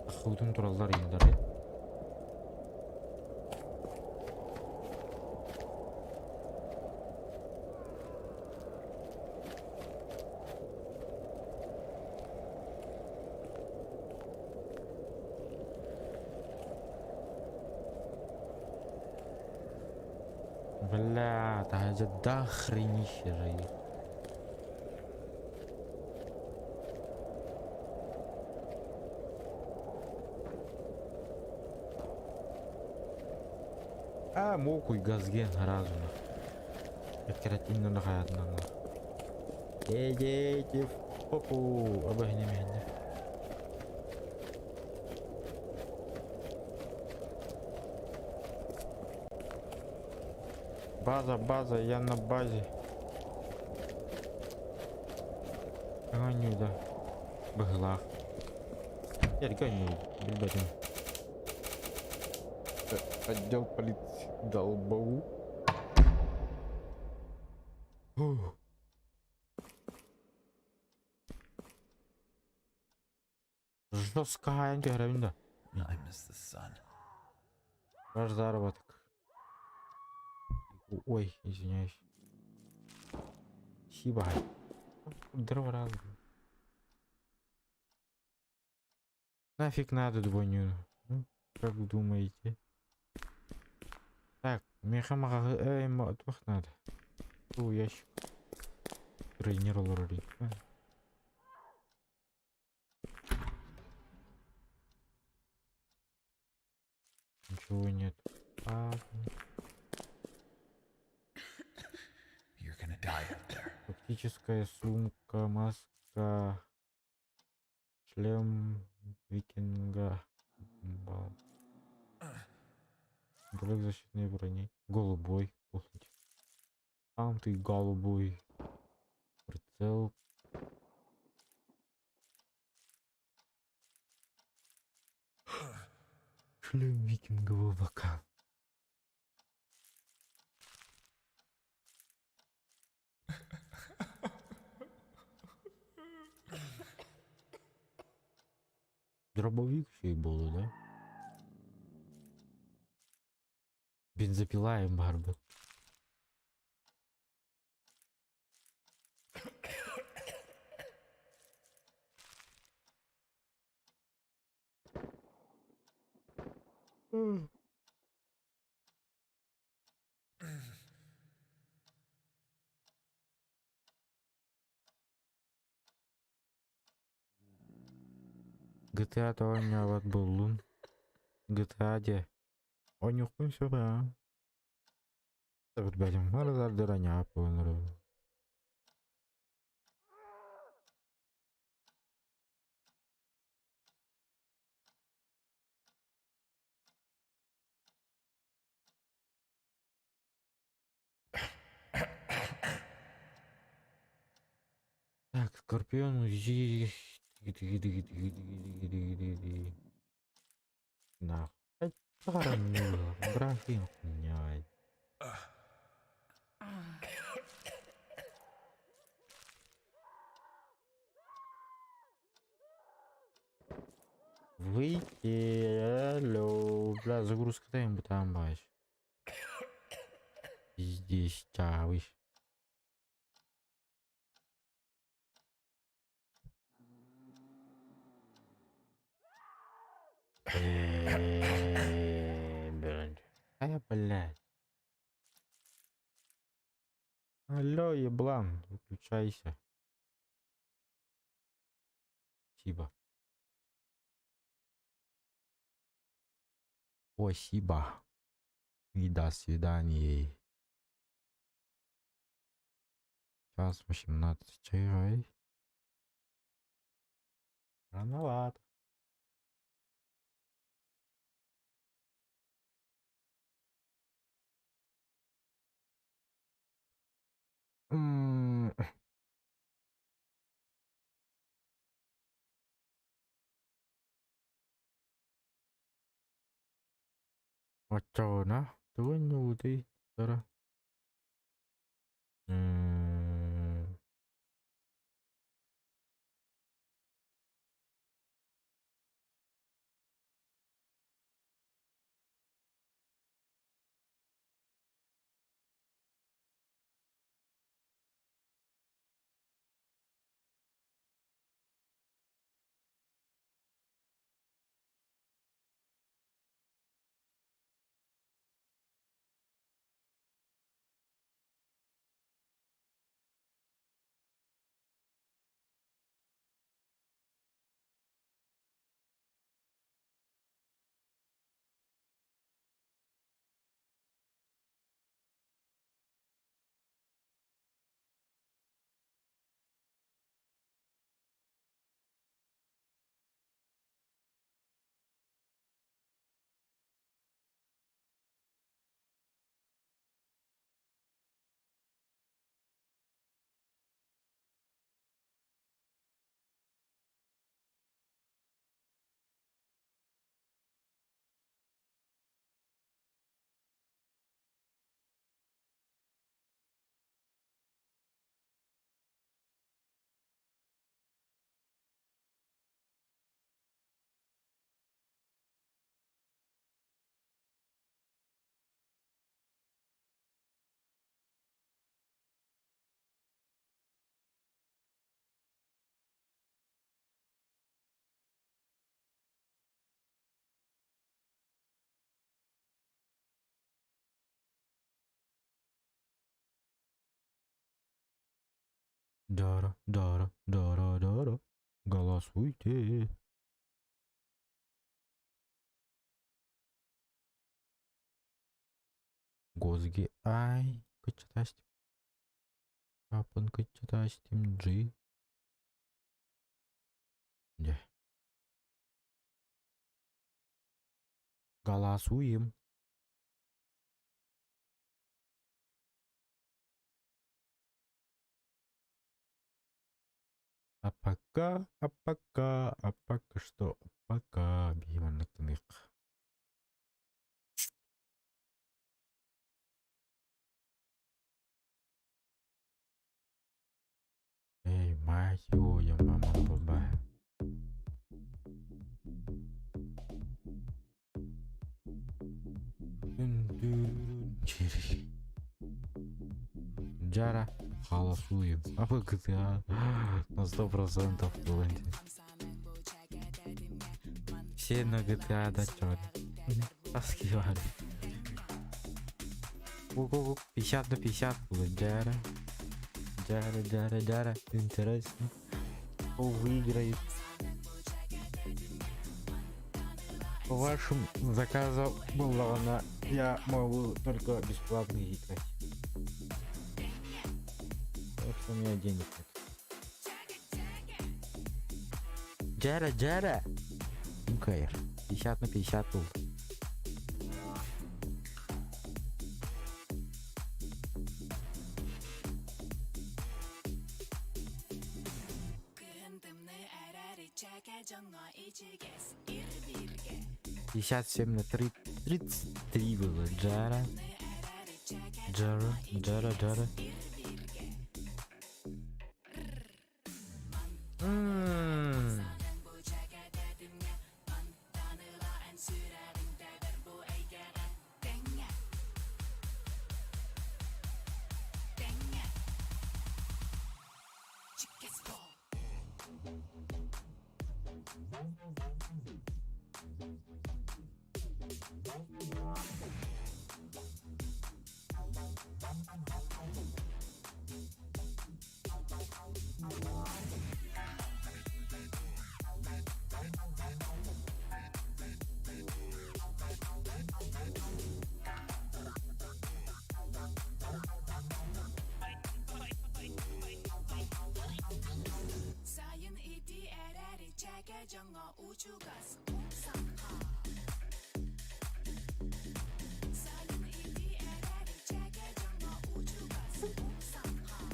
Ахылдың туралдар елдары. Бля, это да хренище же. А, мокуй газген разума. Оперативно на хаятнана. Идите в попу, обогни меня. База, я на базе. Гоню, да. Быглах. Я гоню, ребята. Отдел полиции долбову. Жесткая антигравинда. I miss the sun. Ваш заработок. Ой, извиняюсь. Спасибо. Дрова. Нафиг надо двойню. Как вы думаете? Так, мехамага тух надо. Ящик. Тренировал. Ничего нет. You're gonna die up there. Тактическая сумка, маска, шлем викинга, блок защитной брони, голубой, послушайте. Там ты голубой, прицел. Шлем викингового бока. Дробовик ще й було, да? Бензопилаем барбы. GTA'da oynayabat buldun. GTA'da oynuyorsun şöyle. Evet benim aralardır oynayıp oynarım. Так, Скорпион, на. Брахин хуйня. Выйти, алло, бля, загрузка тайм там бач. Здесь тявыш. Блядь. Блядь. Алло, еблан, выключайся. Спасибо. Спасибо. И до свидания. Час 18 чай. Рановато. 어쩌나? 누군 누구지? 따라. Дара, дара, дара, дара. Голосуйте. Гозги ай. Кычытастым. Апын кычытастым джи. Да. Голосуем. А пока что, пока, бейманлык тымык. Эй, мать его, я мама баба. Дун-дун. Джара, голосуем. А по GTA на 100% вылетит. Все на GTA дочёт. Тоскивали. 50 на 50 было. Джара. Джара. Интересно. Кто выиграет? По вашим заказам была она. Я могу только бесплатно играть. Так что у меня денег нет. Джара. МКР. 50 на 50 был. Пятьдесят 7 на 33 было. Джара.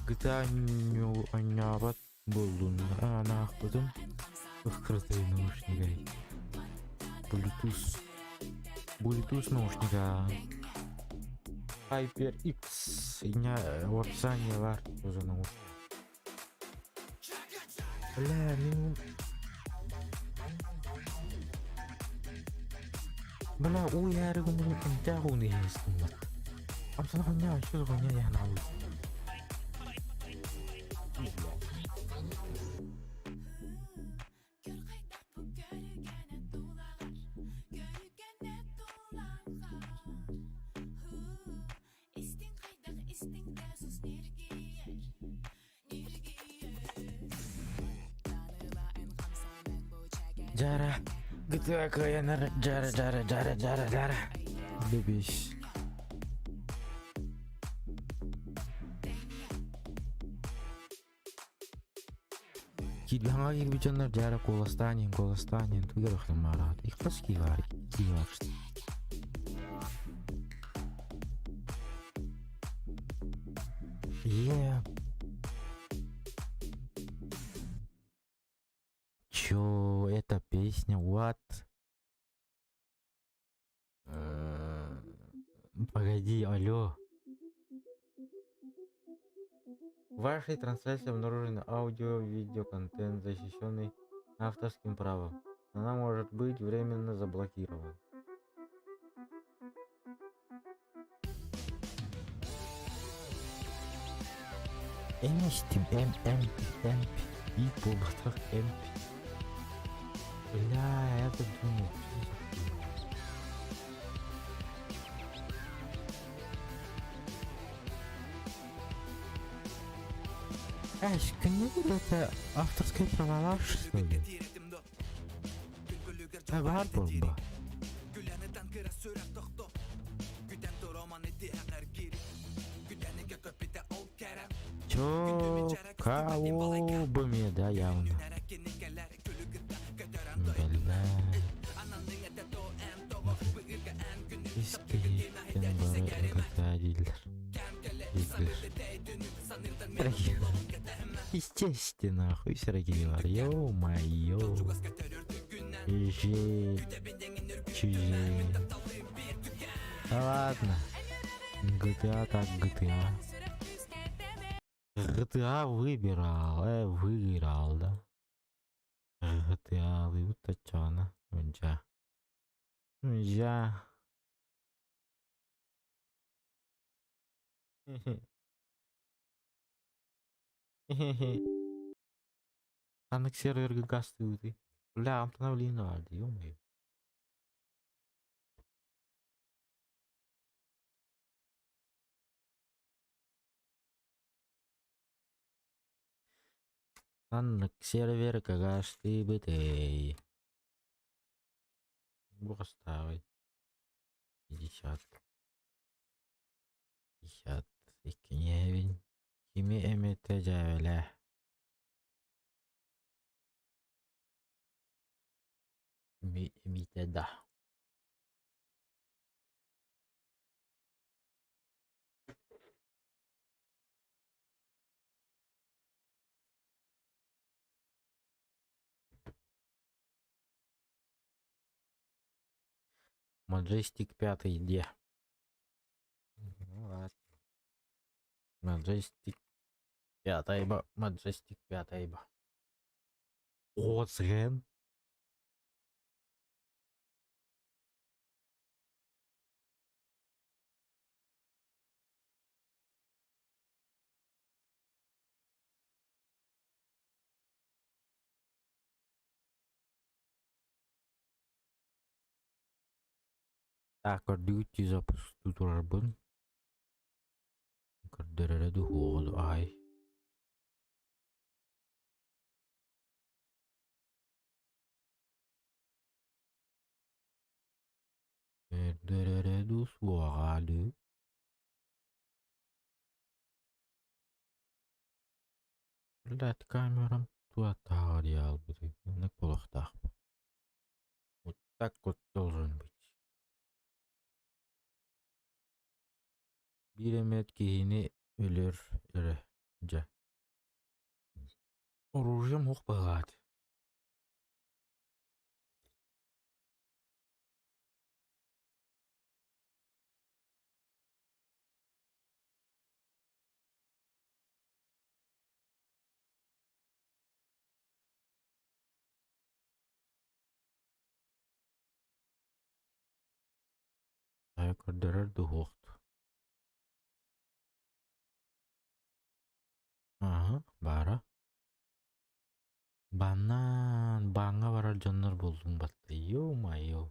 GTA ойнабат болдун. Анахпытым. Открытые наушники. Bluetooth наушника. HyperX. Иня в описании бар тоже наушник. Бля, Бля, ой, я регулярно тягу не есть. А что за хуйня? Что за хуйня я нахуй? Джара, GTA каянар, Джара. Бебиш. Кидганга кирбичанар Джара колостанин, тугерахтан марат. Ихтас кивари. Чё, эта песня, what? Погоди, алло. В вашей трансляции обнаружен аудио-видеоконтент, защищенный авторским правом. Она может быть временно заблокирована. Эмистим, и полботах MP. Бля, я так думал. Это авторские права, что ли? Бар бомба. Чё? Кого бы мне, да, явно. Бля. Естественно, хуй Сергеевар, ё-моё. Чужие. Да ладно. GTA так GTA. GTA выиграл, да? GTA вытачана. Нельзя. Хе-хе-хе. Санык серверге газ ты. Бля, обновление vardı, ё-моё. Санык серверге газ ты бытей. Поставай. 50. 50. Икеневин. Kimi emete jävele. Kimi emite da. Majestic 5 где? Ну ладно. Majestic 5 ба. Majestic 5 ба. Озген. Так, duty запусту турбун. Кардерede oldu ay. Kardерede sualı. Блядь, камерам туатар я албыды. Не полохтах. Вот так вот должен быть. Bir emet giyini ölür. Önce. Оружием ох бывает. Я кардерede hocht. Aha, бара. Банан, баңа барар жаннар болдуң батты. Ё-моё.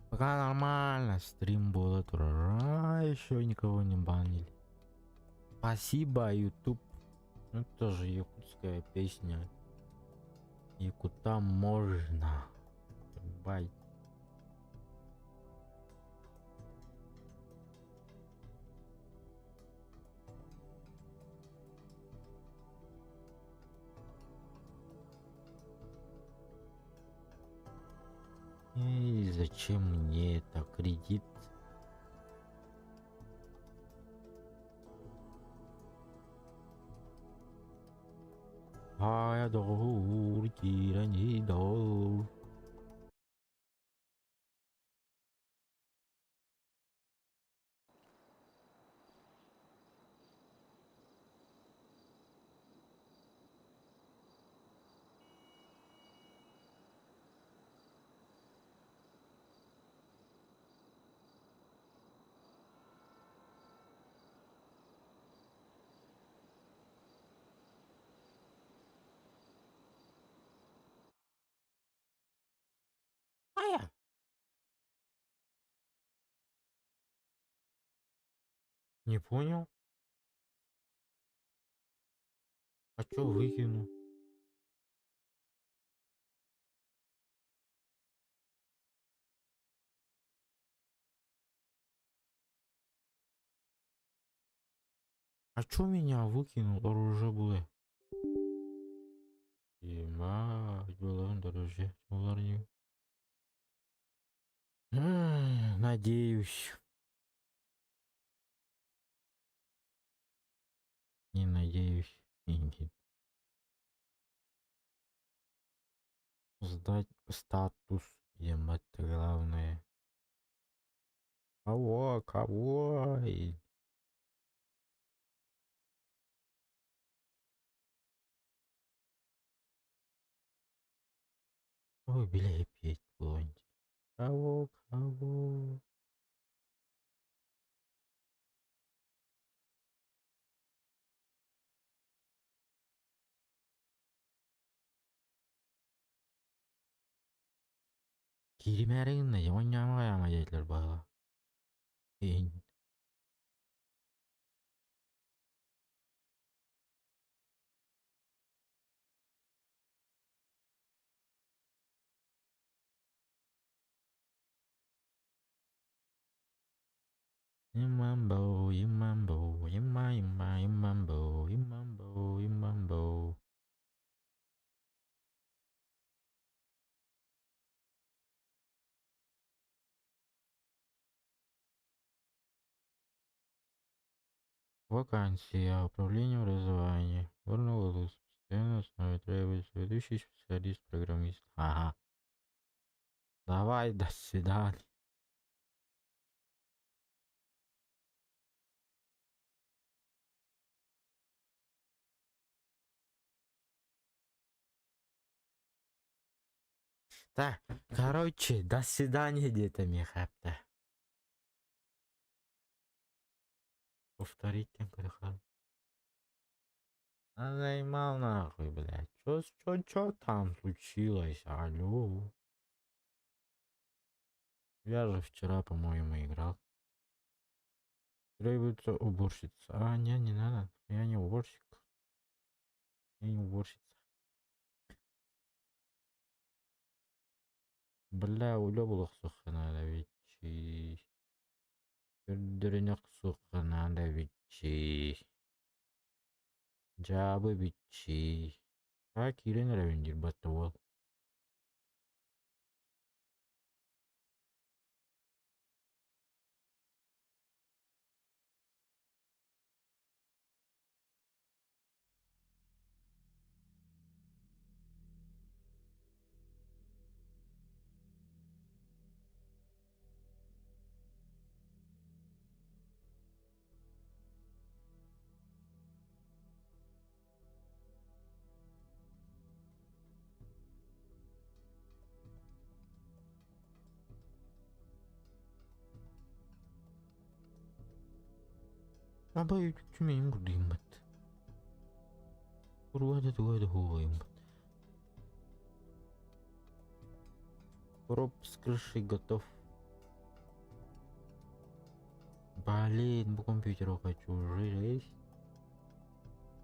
Пока нормально, стрим было еще никого не банили. Спасибо, YouTube. Ну, тоже якутская песня. Якутам можно. Бай. И зачем мне это кредит? А я доллар, не доллар. А я не понял. А чё выкину? А чё меня выкинул? Оружие было. Ебать, было дороже. Доллар. Надеюсь. Сдать статус, ебать, главное. Кого? Ой, бля, петь плонь. Кого? Киримәрин, яма jätler бала. Имамбо. Вакансия. Управление образования. Вернулась. Постоянно основе требуется ведущий специалист-программист. Ага. Давай, до свидания. Так, короче, до свидания, где-то мехапта. Повторить там хорошо. А заебал нахуй, блядь. Чё там случилось? Алло. Я же вчера, по-моему, играл. Требуется уборщица. А, не надо. Я не уборщик. Я не уборщица. Бля, улёбулых, сука, надо ведь. Дуренек, сука, надо ведь. Жабы ведь. А, кирен равендир батывал. Абай тюмень гудым бат. Урвада тугада хугаем бат. Гроб с крышей готов. Блин, по компьютеру хочу жесть.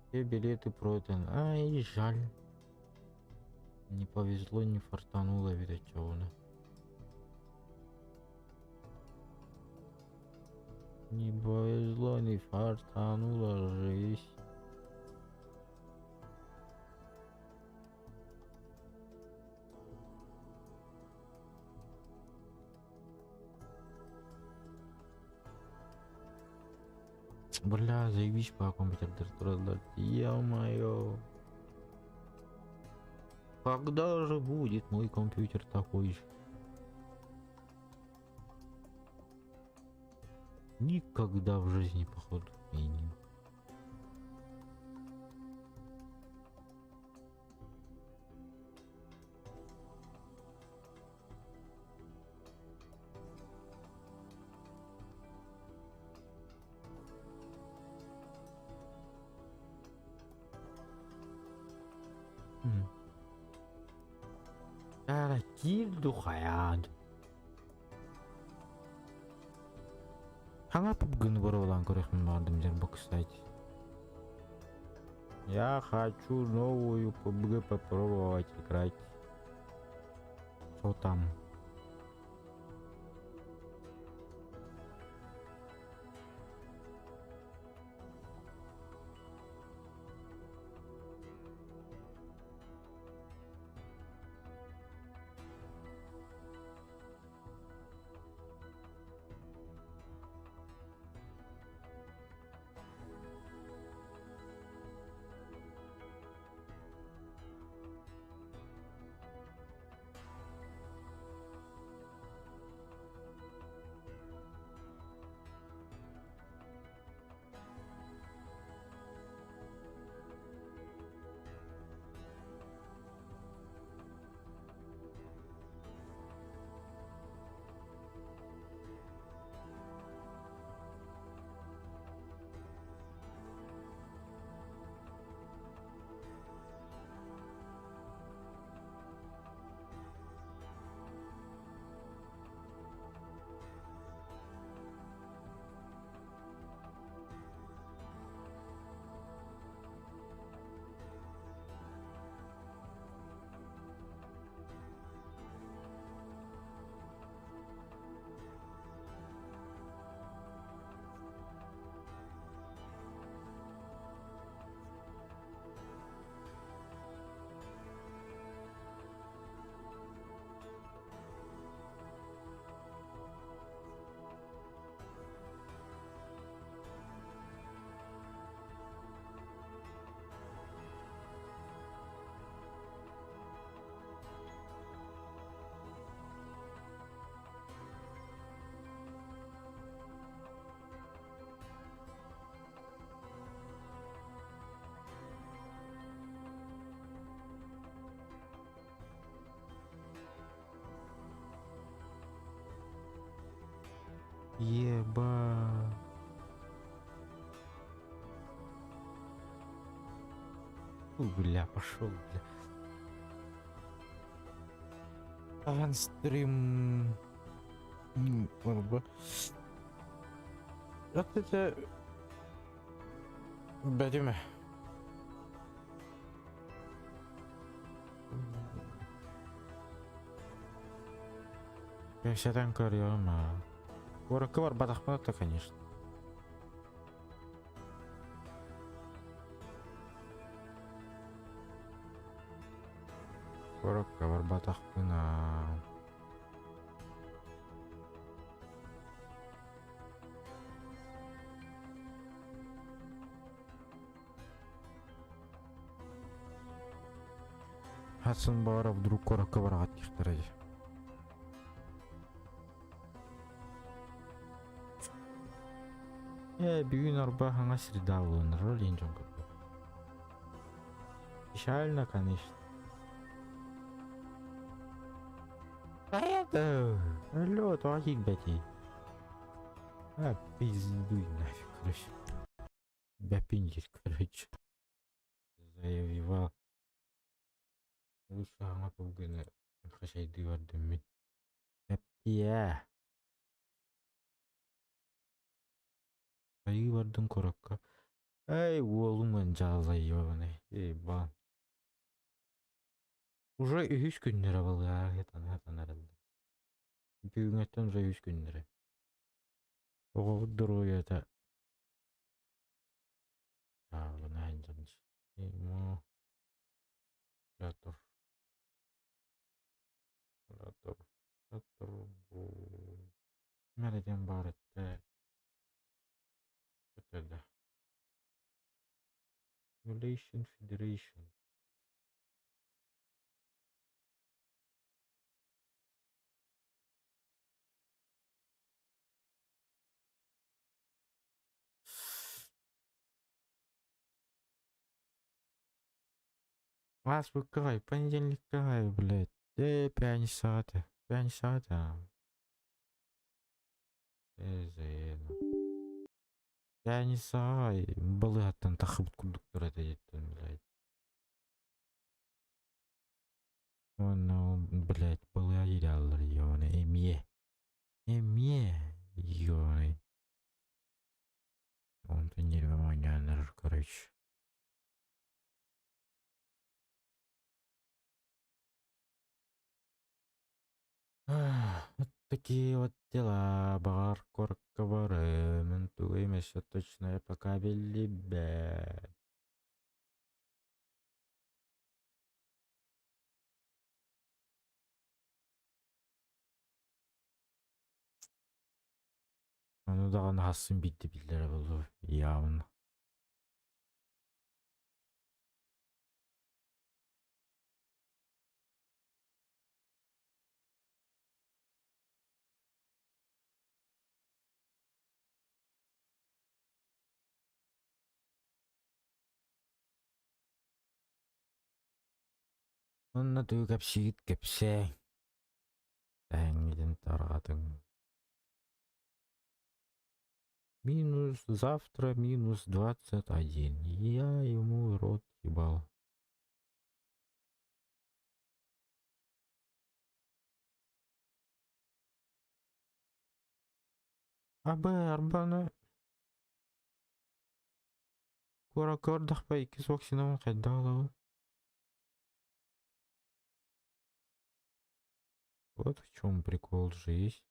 Все билеты проданы. Ай, жаль. Не повезло, не фартануло, видать, чего-то. Не повезло, не фартануло, жесть. Бля, заебись по компьютер раздать. Ё-моё. Когда же будет мой компьютер такой же? Никогда в жизни, походу. Не. Килду хаяд. Ханга пубгын ворован корехм бардым жербо, кстати. Я хочу новую PUBG попробовать играть. Что там? Ба. Бля, пошел, бля. Стрим. Ладно. Вот это... Бәдеме. Кәшәдән көрüyorum ha. Оракы бар батақпаната, конечно. Оракы бар батақпына. Хасан бара вдруг оракы бар аттықтыр. Бүгін арба хаңа среда болыныр, ленжон көрді. Печально, конечно. Это... Алло, туалик, бәтей. Пиздуй нафиг, короче. Бәпендик, короче. Заявивал. Лучше хаңа бүгіні қашайды бардым мен. Бәптия. Ayı vardın korakka. Ey oğlum cazayı yövne. Ey ban. Уже 3 günlere был ya. Hatan herhalde. Büyümetten уже 3 günlere. O duruyor da. Ya bu ne hancanız. Emo. Rator. Bu. Nereden barette. Ötede. Relation Federation. Вас выкрой, понедельник край, блядь. 5 саата. 5 саата. Зейно. Yani sağa balığı hattan takıp kurdukları da yetten блядь. Onu блядь balığa giderler yani emiye. Emiye yani. Он то не нервно, короче. Вот такие вот дела, бар корковары, ментуем все точно пока белибе. Onu da hasım bitti bildire buldu yavun. Onunla dövgap şiit gepse. Дәңгіден тарадың. Минус завтра минус 21. Я ему рот ебал. Арбаны көрдік па 2 вакцинаны қайда алауы? Вот в чем прикол же есть.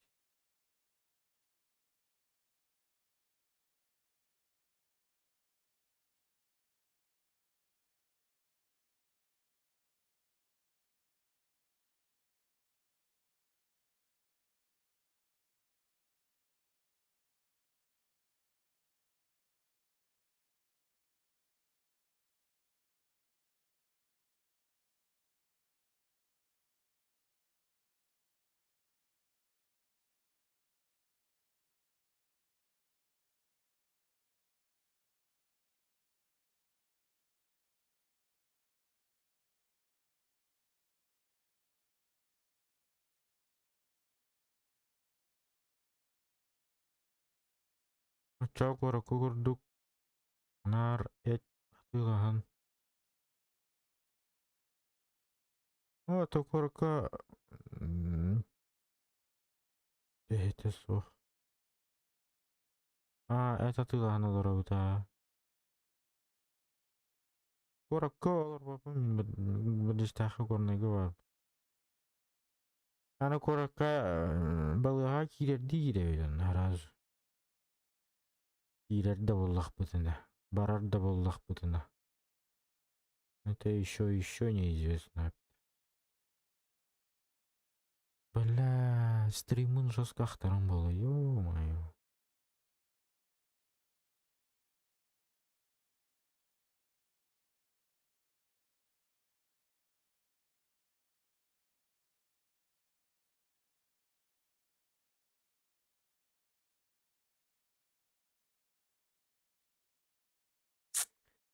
Çok ora kurduk. Nar et atılağın. O tokorka ehte soğuk. Et atılağın olur o da. Koraka olur babam. Bidiştahı kornayı var. Ana koraka balığa girerdi girebilin. Haraz. Girer de bollak bütüne. Barar da bollak bütüne. Это еще неизвестно. Бля, стримын жескақтарым болы, ё-моё.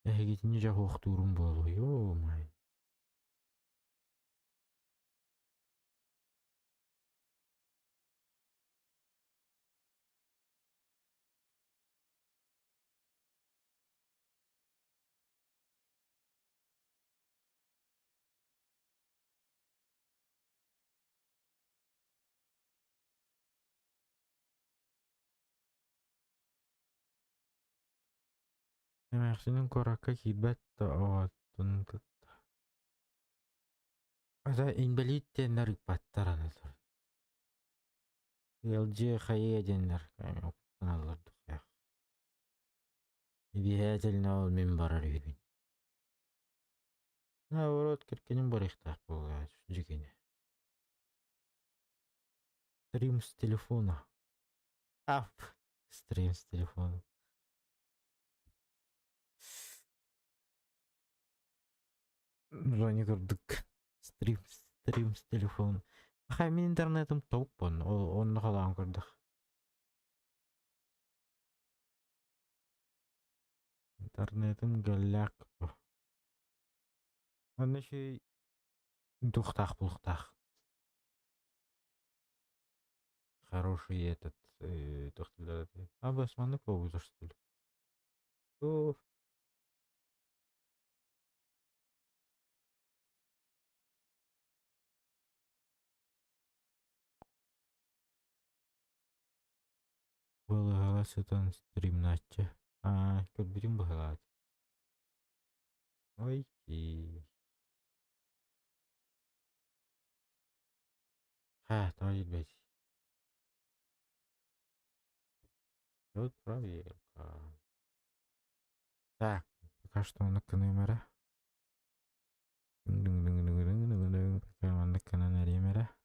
Кетине жак оқтурум болу, ё-моё. Эмексинин коракка кийбет оотун. Аса инвалид теннер иппаттар анатыр. LG хае деннер. Аллардык я. Обязательно ол мен барар үйрүн. Наоборот, киркенин бар ихтах болга жигине. Стрим с телефона. Стрим с телефона. Жони курдук. Стрим с телефона. Хай мен интернетим топпон. Онны халаан курдук. Интернетим галляк. Анна şey тухтах булхтах. Хороший этот тухтылар. Басманны ковузар что ли? Оф. Было сетан стрим наче. Көрбүтүм багат. Ой. Тоет бет. Вот проверка. Так, пока что на камера. Пока на камера.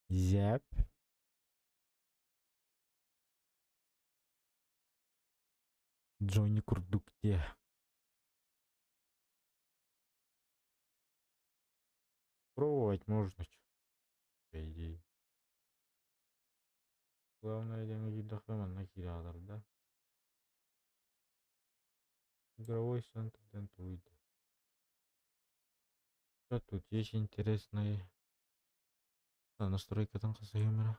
Зяп. Джонни Курдукте. Пробовать можно. По идее. Главное, я не дохрама накидал, да? Игровой контент выйдет. Что тут есть интересные? Настройка там камера.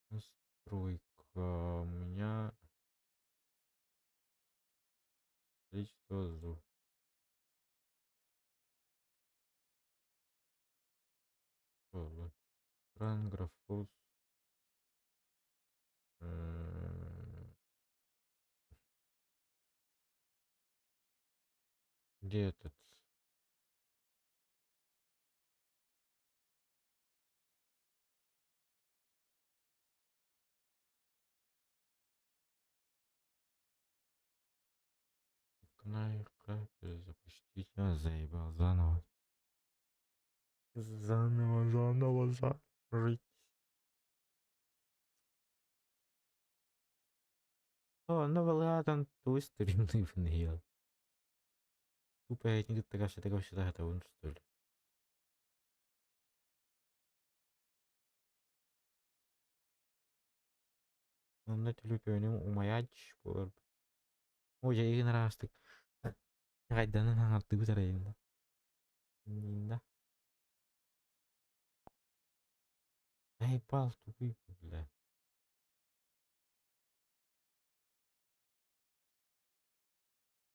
Настройка у меня количество звук. Экран, графос. Где этот? Кнайка перезапустить. Я заебал заново. Заново жить. Ладно, твой стримный внеял. Тупо я не такая всегда это он что ли. На телефоне умаяч. Ой, я играю раз так. Гайдан на ты бутарейна. Да. Ай, пал тупый, бля.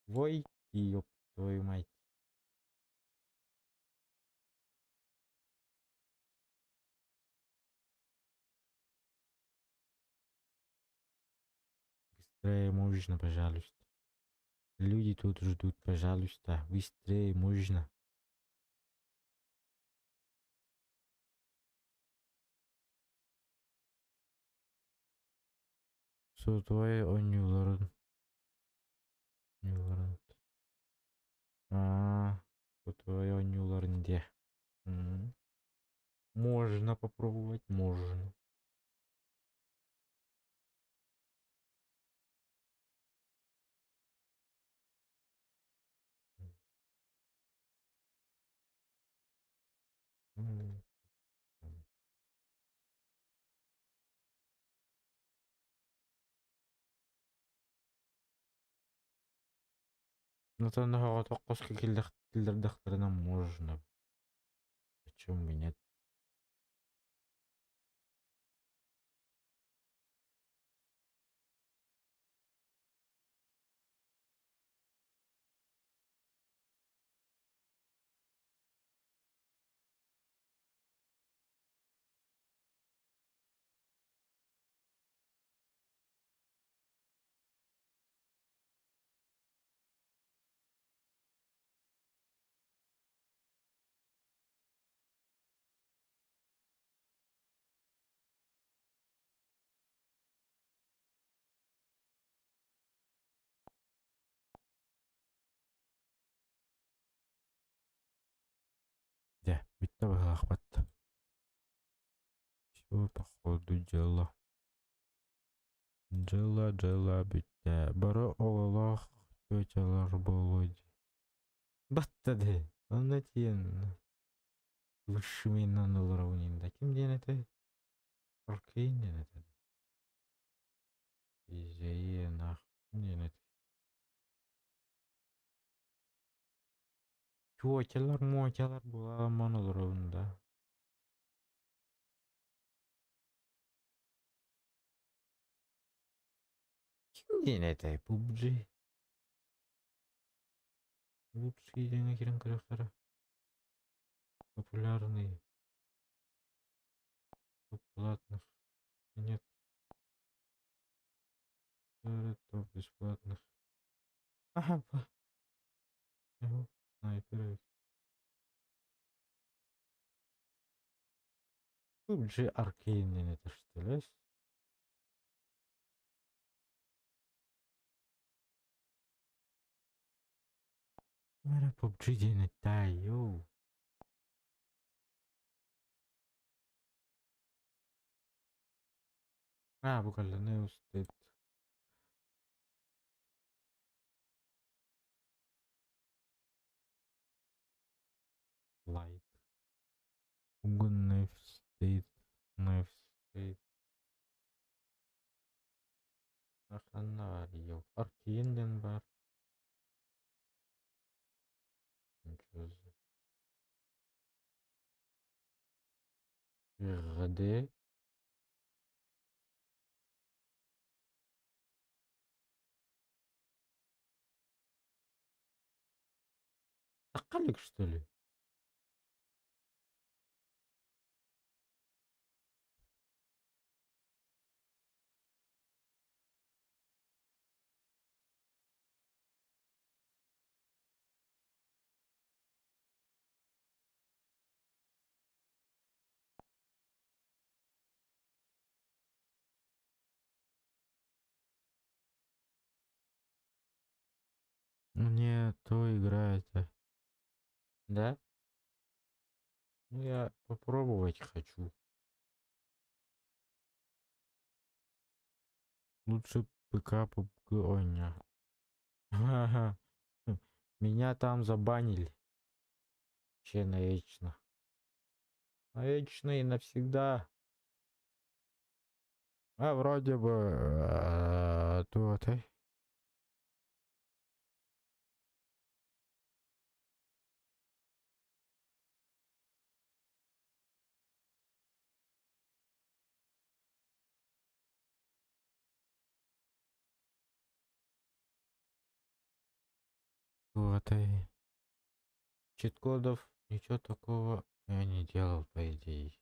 Вой, ёб твою мать. Быстрее можно, пожалуйста. Люди тут ждут, пожалуйста. Быстрее можно. Сотовый oyuncuların. Сотовый oyuncuların где? Можно попробовать, можно. М. Ну то на токкоска килдердахтарына можно. Почему бы нет? Да, bitti ахватты. Все по ходу дела. Жела бітті. Бары олалах тетялар болойды. Баттады. Оны тиен. Высшими на уровне. Ким ден это? Аркейн ден это. Изее нах. Ден это. Тетялар, мотялар була мана уровнда. Ким ден это? PUBG. Лучшие деньги херен крахтара. Популярный. Топ платных. Нет. Топ бесплатных. Ага, снайперы. PUBG Arcane это что ли? Мера PUBG ден тай, йоу. Буквально не устает. Light. Угон knife state. Охрана йоу. Arcane ден бар. Ничего за. РД. Акалик что ли? Не, то играет. Да? Ну я попробовать хочу. Лучше ПК PUBG. Ой, не. Ага. Меня там забанили. Че навечно. Навечно и навсегда. Вроде бы тут. Вот и чит-кодов ничего такого я не делал, по идее.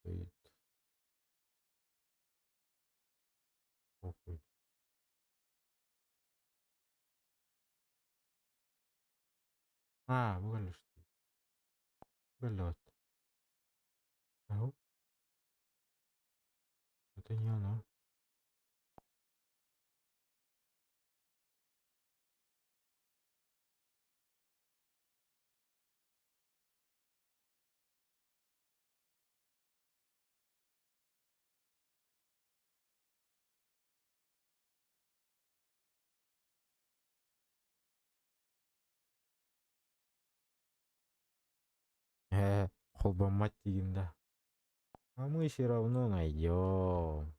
Стоит. Похуй. Было что ли? Было. Ау, это не оно. Холбомать да. А мы все равно найдем.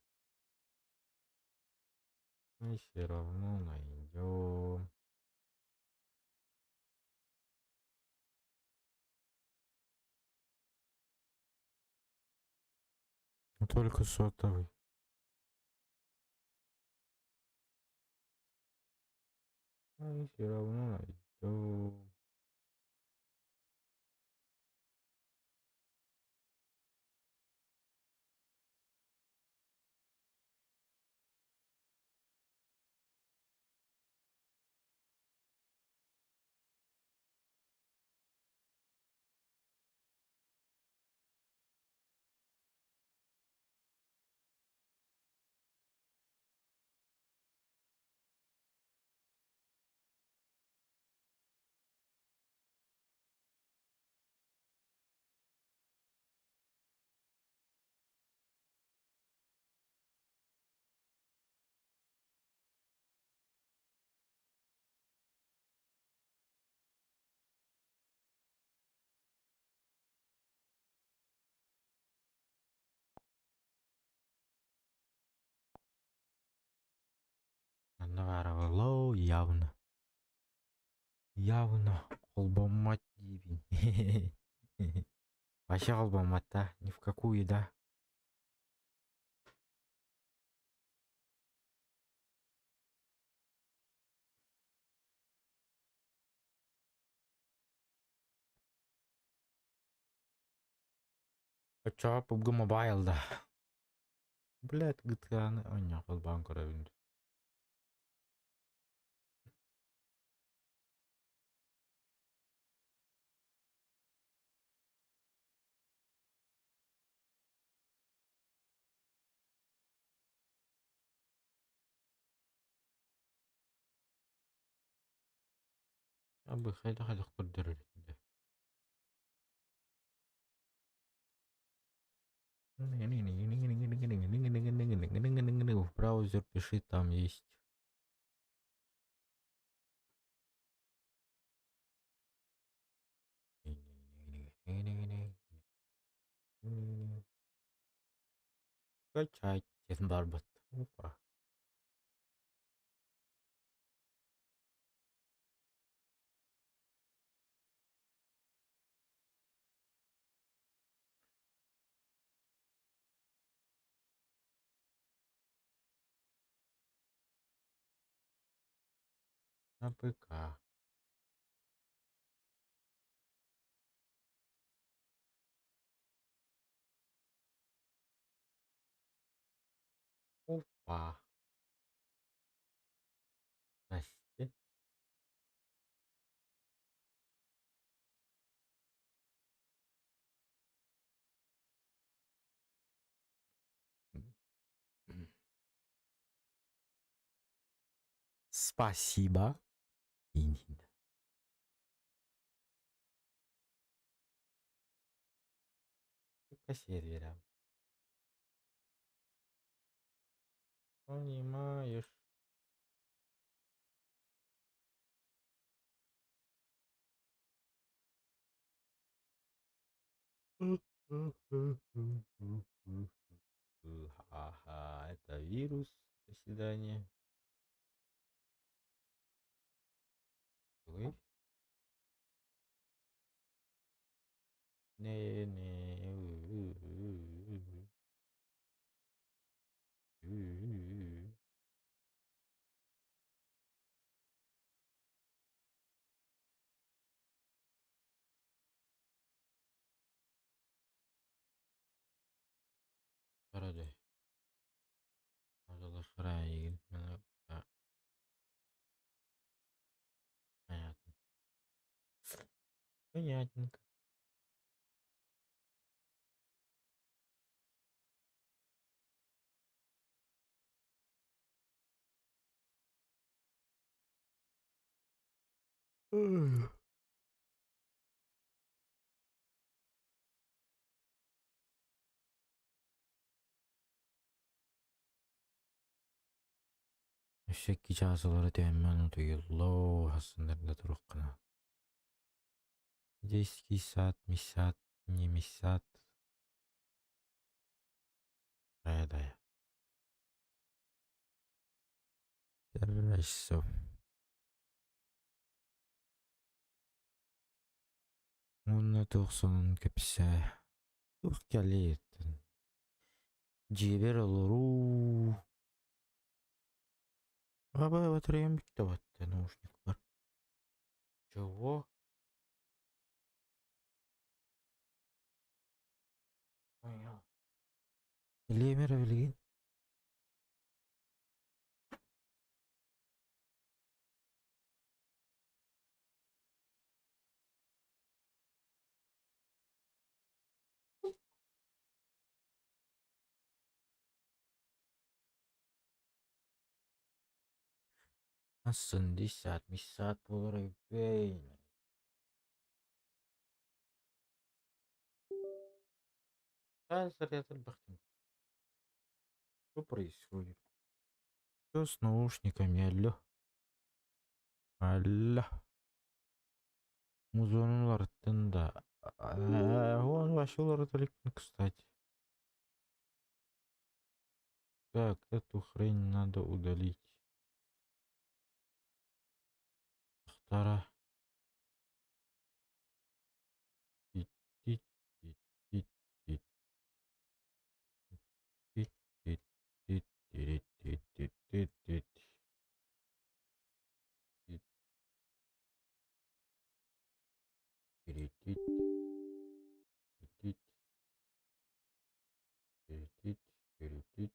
Мы все равно найдем. Только сотовый. Мы все равно найдем. Наваровало явно. Явно. Холбомать дивень. Вообще холбомата ни в какую, да. А чё, PUBG Mobile, да. Блядь, GTA, не, холбан коровин. Абы хайда курдырыр. В браузер пиши, там есть. Скачать Барбат. Опа. На ПК. Опа. Здрасте. Спасибо. Только сервера. Понимаешь. Ага, это вирус. До свидания. Ой. Не. Край. Да, понятно. Понятненько. Эшекки чаасылары тәммән утуйуллоо хассындарда туруққана. 10 саат, миссаат, не миссаат. Райдая. 5 часов. Мунна тоқсонун кепсе. Тух кәлееттін. Жебер олору. Абай батареям бітті батты, наушник бар. Чего? Понял. Лемер білген. Асын 10 миссаат болар бейн. Заряд бахтин. Что происходит? Что с наушниками? Алло. Алло. Музонлар тында. Он вашулар далеко, кстати. Так, эту хрень надо удалить. Вторая. Тит, тит, тит, тит, тит. Тит, тит, тит, тит, тит, тит, тит, тит. Тит. Тит, тит, тит, тит, тит, тит, тит.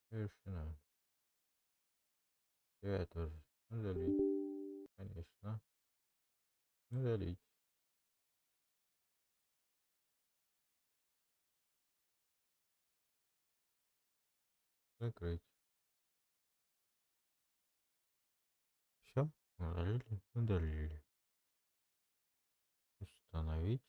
Совершенно. Я тоже. Удалить. Конечно. Удалить. Закрыть. Все. Удалили. Удалили. Установить.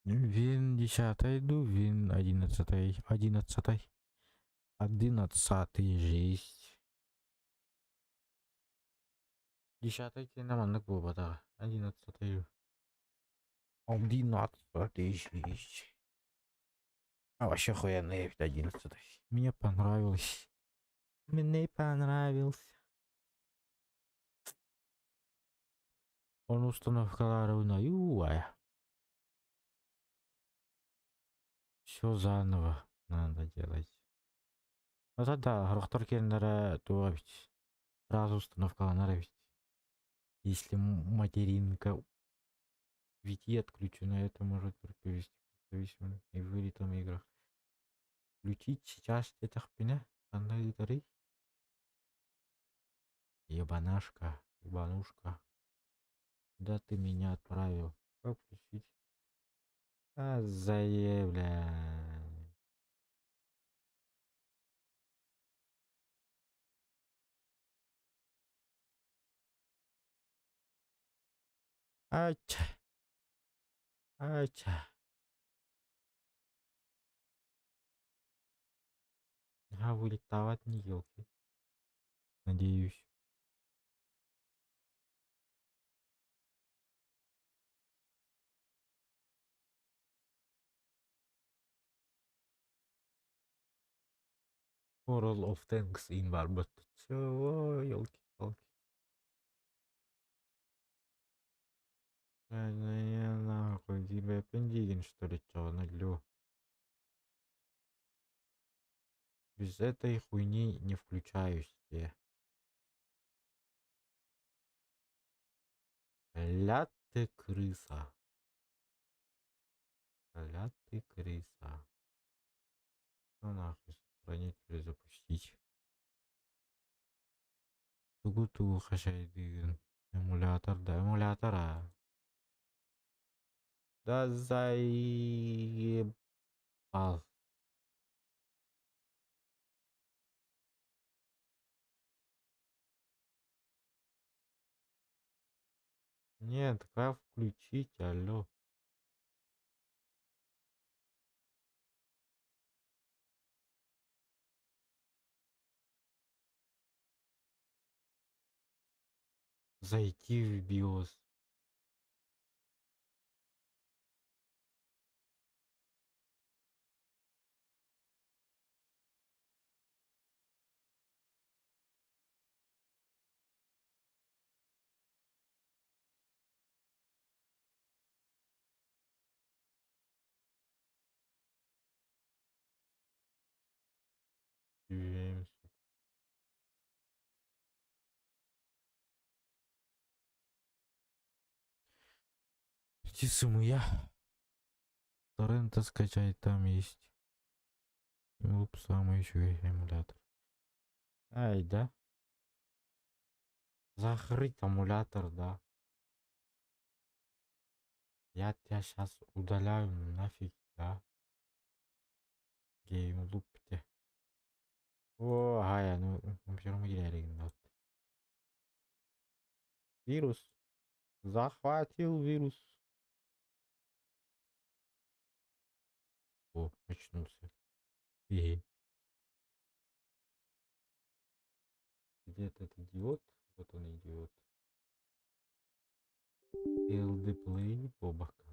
Вин 10, вин 11, 11. 11 жесть. 10 намандык болбата. 11. 11 жесть. А вообще охуенный 11. Мне понравилось. Мне понравился. Он установкалары унаюая. Все заново надо делать. Вот да, рухтар кендера то ведь сразу установкаланар ведь. Если материнка VT отключена, это может привести к зависимости и вылетам играх. Включить сейчас это хпина, андайдары. Ебанашка, ебанушка. Куда ты меня отправил? Как включить? Заявляй. Ача. Ача. А вылетавать не елки. Надеюсь. World of Tanks in Barbat. Чего, елки-палки. Я нахуй тебе пендигин, что ли, чё, налё. Без этой хуйни не включаюсь я. Ля ты крыса. Ля ты крыса. Ну нахуй, сохранить, перезапустить. Тугу-тугу хашайдыгын. Эмулятор, да, эмулятора. Да заебал. Нет, как включить, алло. Зайти в BIOS. James. Я. Торрента скачать там есть. Ну, самый еще эмулятор. Ай, да? Закрыть эмулятор, да. Я тебя сейчас удаляю нафиг, да. Геймлупте. О, Гая, ну, все равно я. Вирус. Захватил вирус. О, очнулся. Хе-хе. Где этот идиот? Вот он идиот. LD Play Бобака.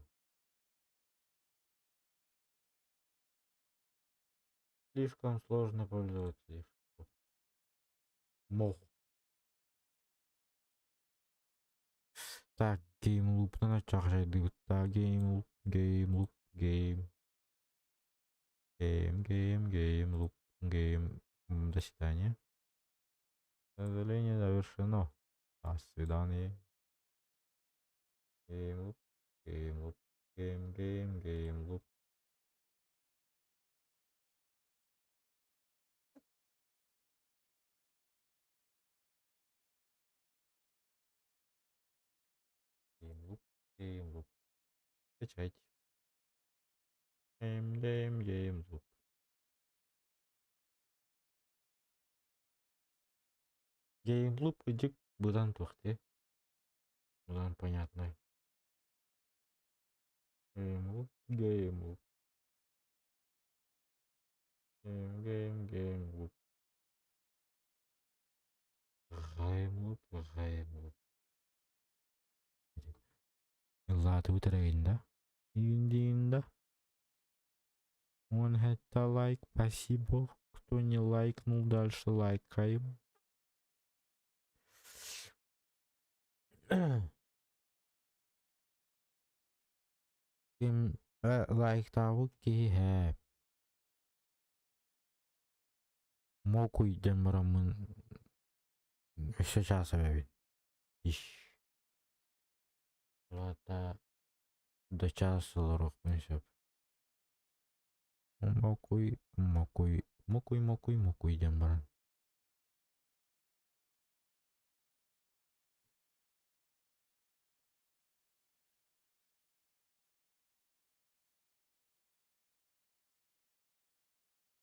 Слишком сложно пользоваться. Мох. Так, геймлуп на начах жайды. Так, геймлуп, геймлуп, гейм. Геймлуп, гейм. До свидания. Задание завершено. До свидания. Геймлуп, геймлуп, геймлуп. Геймлуп. Скачайте. Геймлуп. Геймлуп иди бұдан тоқте. Бұдан понятно. Геймлуп. Геймлуп. Геймлуп. Геймлуп. Ладно, утроенда. Индинда. Он это лайк, спасибо. Кто не лайкнул, дальше лайкаем. Ким лайк тавы ке. Мокуй демрамын. Сейчас объявит. Иш. Рата до часа лорох несеп. Мокуй демран.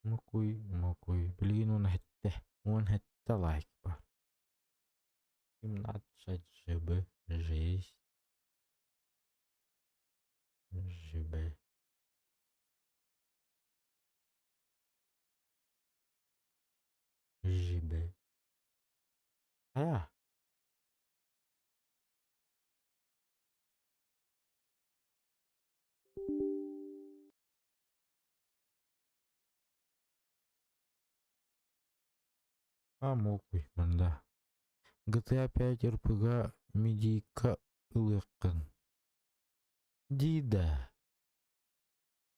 Мокуй. Блин, он это лайк бар. 17 ЖБ. Жесть. ЖБ. А. Мокуй, манда. GTA 5 РПГ медийка ылыккын. Дида.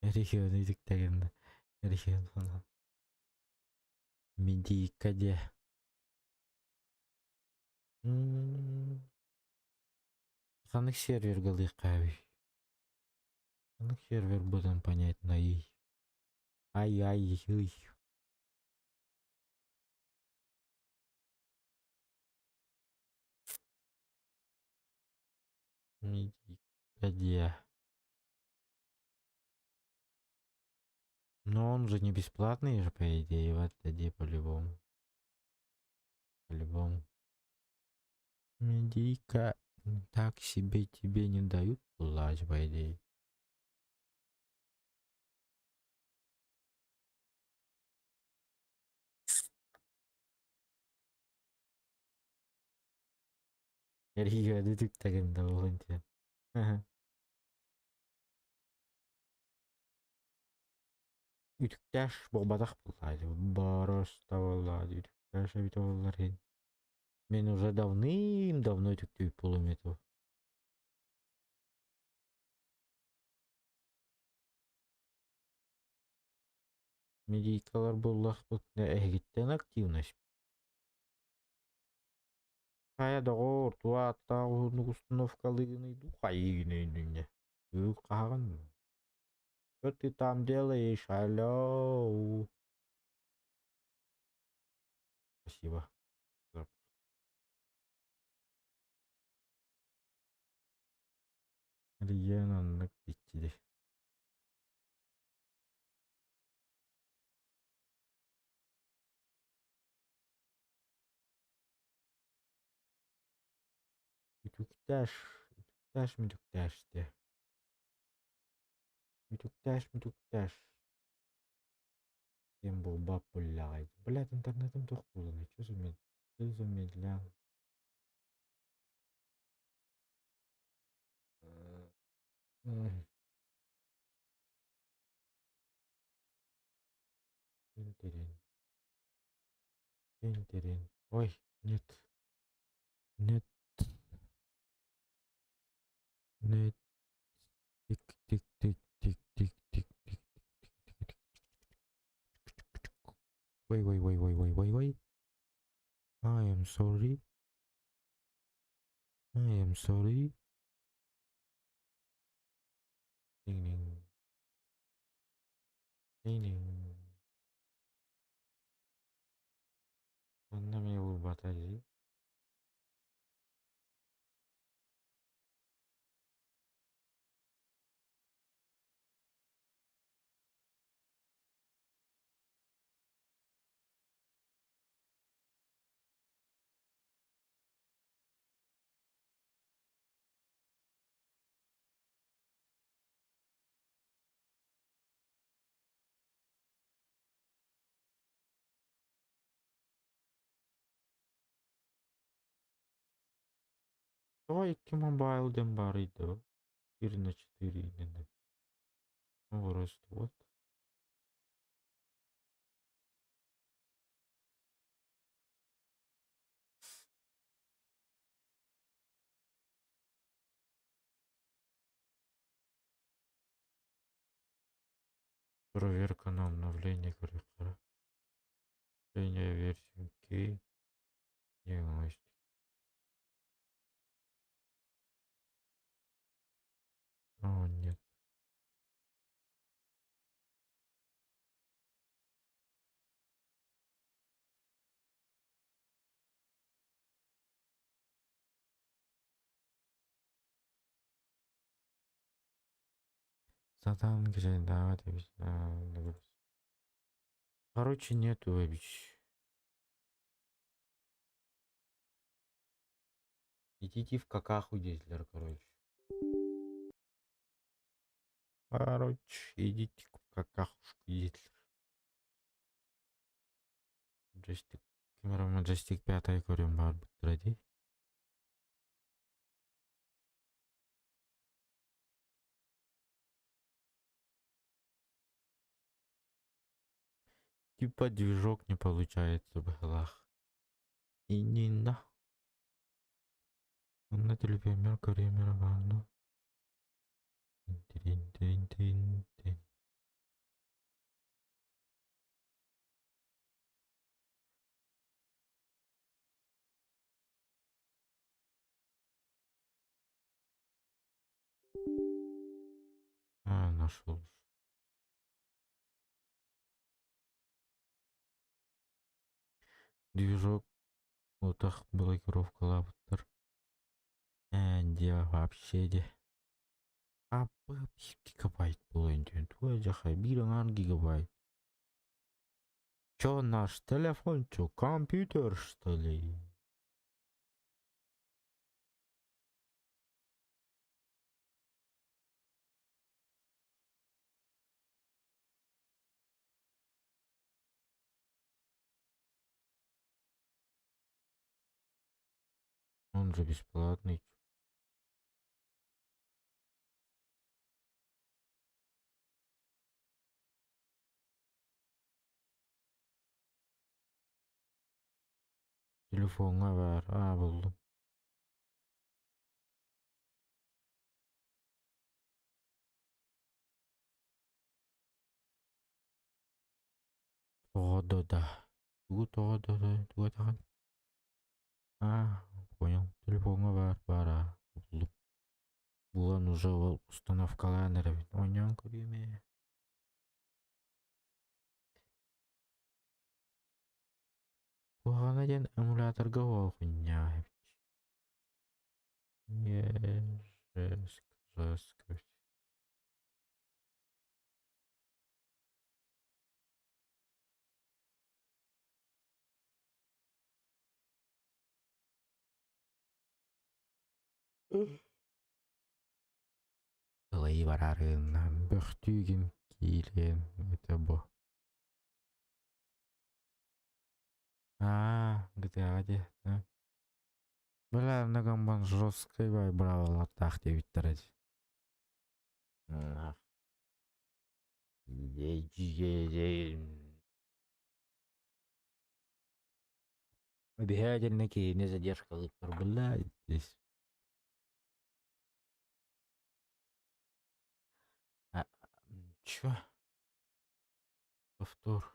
Регион идиктегенде. Регион фана. Медийка де. Ханык сервер галыкави. Ханык сервер будан понятно и. Ай-яй-яй. Медикадия. Но он же не бесплатный же, по идее, в Аттаде по-любому. По-любому. Медика так себе тебе не дают плачь, по идее. Рио детектагында болғанша. Үтүктәш болбадак булайды. Бароста болады. Үтүктәш бит олар. Мен уже давным-давно үтүктөйүп болом эту. Медикалар буллах бут эгиттен активность. Кая догор туатта установкалыгыны духайыны. Үк каган. Что ты там делаешь? Алло. Спасибо. Региональных пяти. Үтүктәш. Үтүктәш те. Үтүктәш. Кем был бабулягай. Блядь, интернетом тух булган. Что за медлян? Интерен. Ой, нет. Нет. Тик-тик-тик-тик-тик-тик-тик. Wait. I am sorry. Ding. Anda me batterie. Ой, мобайлден бар иде. 4/4 иде. Просто вот. Проверка на обновление корректора. Версии K. Диагностика. О, нет. Задам, где давать. Короче, нету вообще. Идите в какаху, Дизлер, короче. Идите в какахушку, Дизлер. Джестик. Камера Majestic 5 көрем бар бітіреді. Типа движок не получается в глах. И не на. Он на телефеме камера ванну. Тин. А, нашел. движок отах блокировкалаптыр. Де вообще де. А гигабайт бұл енді. Туа жақай 1 гигабайт. Чё наш телефон, чё компьютер, что ли? Он же бесплатный. Телефонға бар. Бұлдым. Тоғады да. Тоғады да. Понял. Телефонға бар. Бара. Бұлдым. Бұлан уже установкаланыр. Ойнан көреме. Бұғана ден эмуляторға оқыня. Жестко. Былай барарынан бүхтүйген кейлен. Это бұ. GTA де. Бля, многомбан жесткой бай бравал тақ деп иттіреді. Обязательно не задержка лыпар, бля, здесь. Чё? Повтор.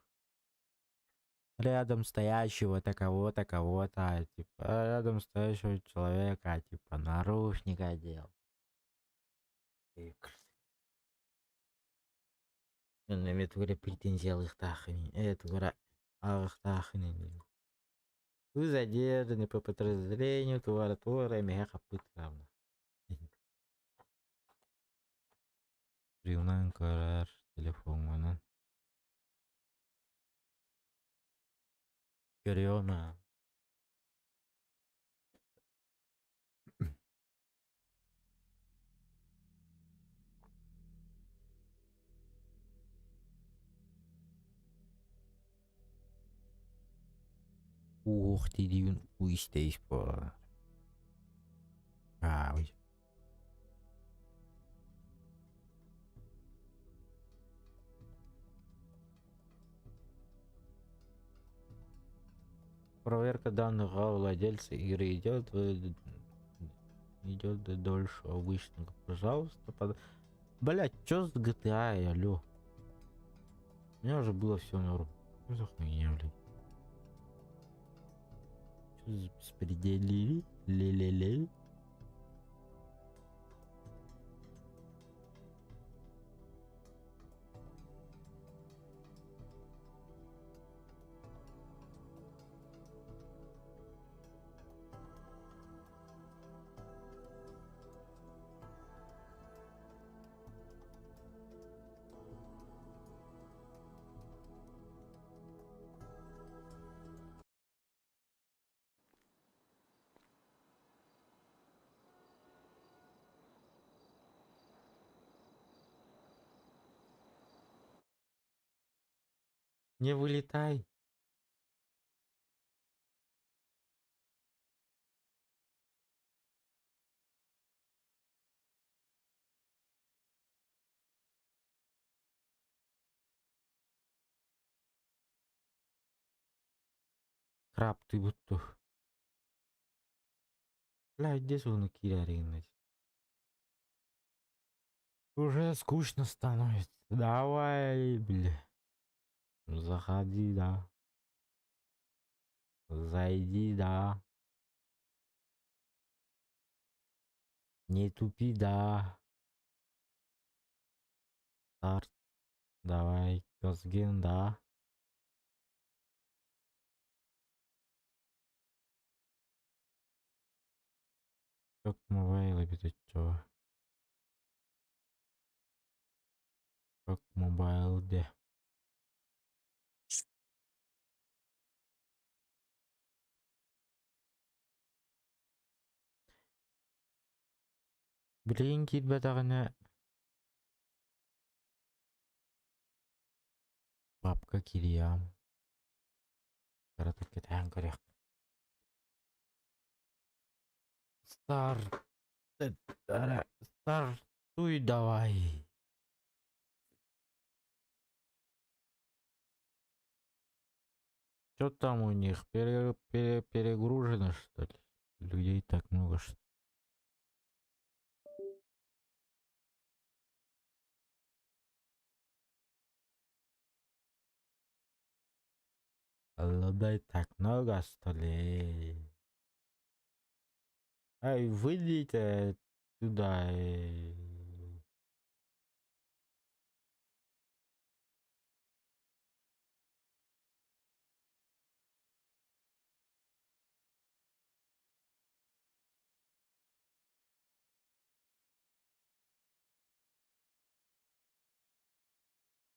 Рядом стоящего такого-то, кого-то, типа, рядом стоящего человека, типа, наручник одел. На туре претензия лыхтахани. Это тура алыхтахани. Вы задержаны по подразделению туара мега капут равно. Приунан карар телефонынан. Görüyor. Ух ты, дивин, уйстейс по. Ой. Проверка данных владельца игры идет дольше обычного. Пожалуйста, Блять, чё с GTA, алё? У меня уже было все норм. Что за хуйня, блядь? Чё за беспредели? Ле-ле-ле. Не вылетай. Краб, ты вот то. Бля, где звуны киряринать? Уже скучно становится. Давай, бля. Заходи, да. Зайди, да. Не тупи, да. Старт. Давай, Козген, да. Как мобайлы бит чего? Как мобайл де. Билейин китбетагына папка кириям. Каратып кетен керек. Старт. Стартуй давай. Что там у них? Перегружено, что ли? Людей так много, что ли? Людей так много, что ли? Ай, выйдите туда.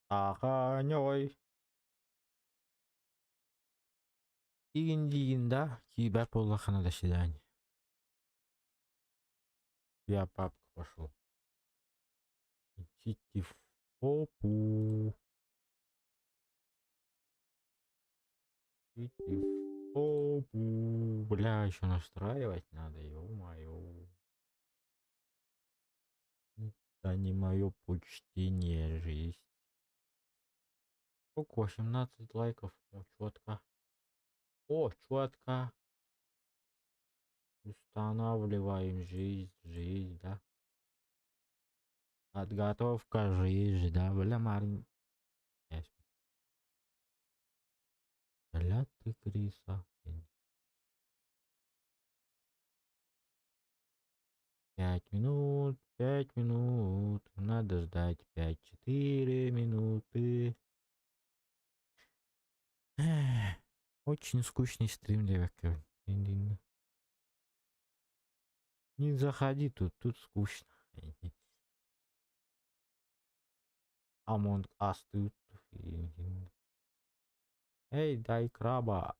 Ағаной. Дигин да. Кибап Аллахана до свидания. Я папка пошел. Идите в попу. Идите в попу. Бля, еще настраивать надо, ё-моё. Это не мое почтение жизнь. Сколько? 18 лайков. О, четко. О, четко. Устанавливаем жизнь, да. Подготовка жизни, да. Бля, Марин. Бля, ты Криса. 5 минут, 5 минут. Надо ждать 5-4 минуты. Очень скучный стрим, девочка. Не заходи тут скучно. Among Us тут. Эй, дай краба.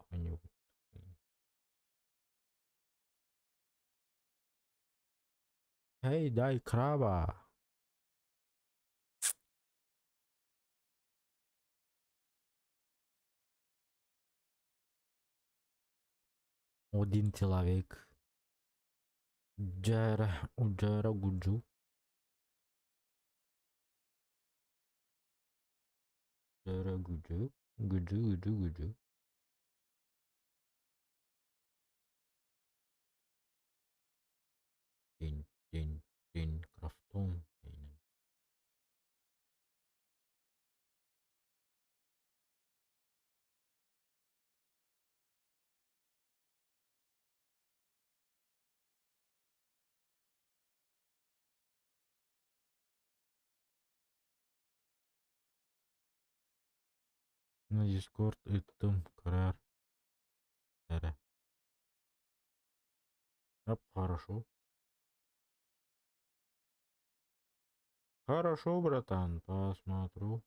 Эй, дай краба. Один человек. Джера Гуджу. Джера Гуджу. Гуджу. День. Крафтон. На Дискорд это карар. Хорошо. Хорошо, братан, посмотрю.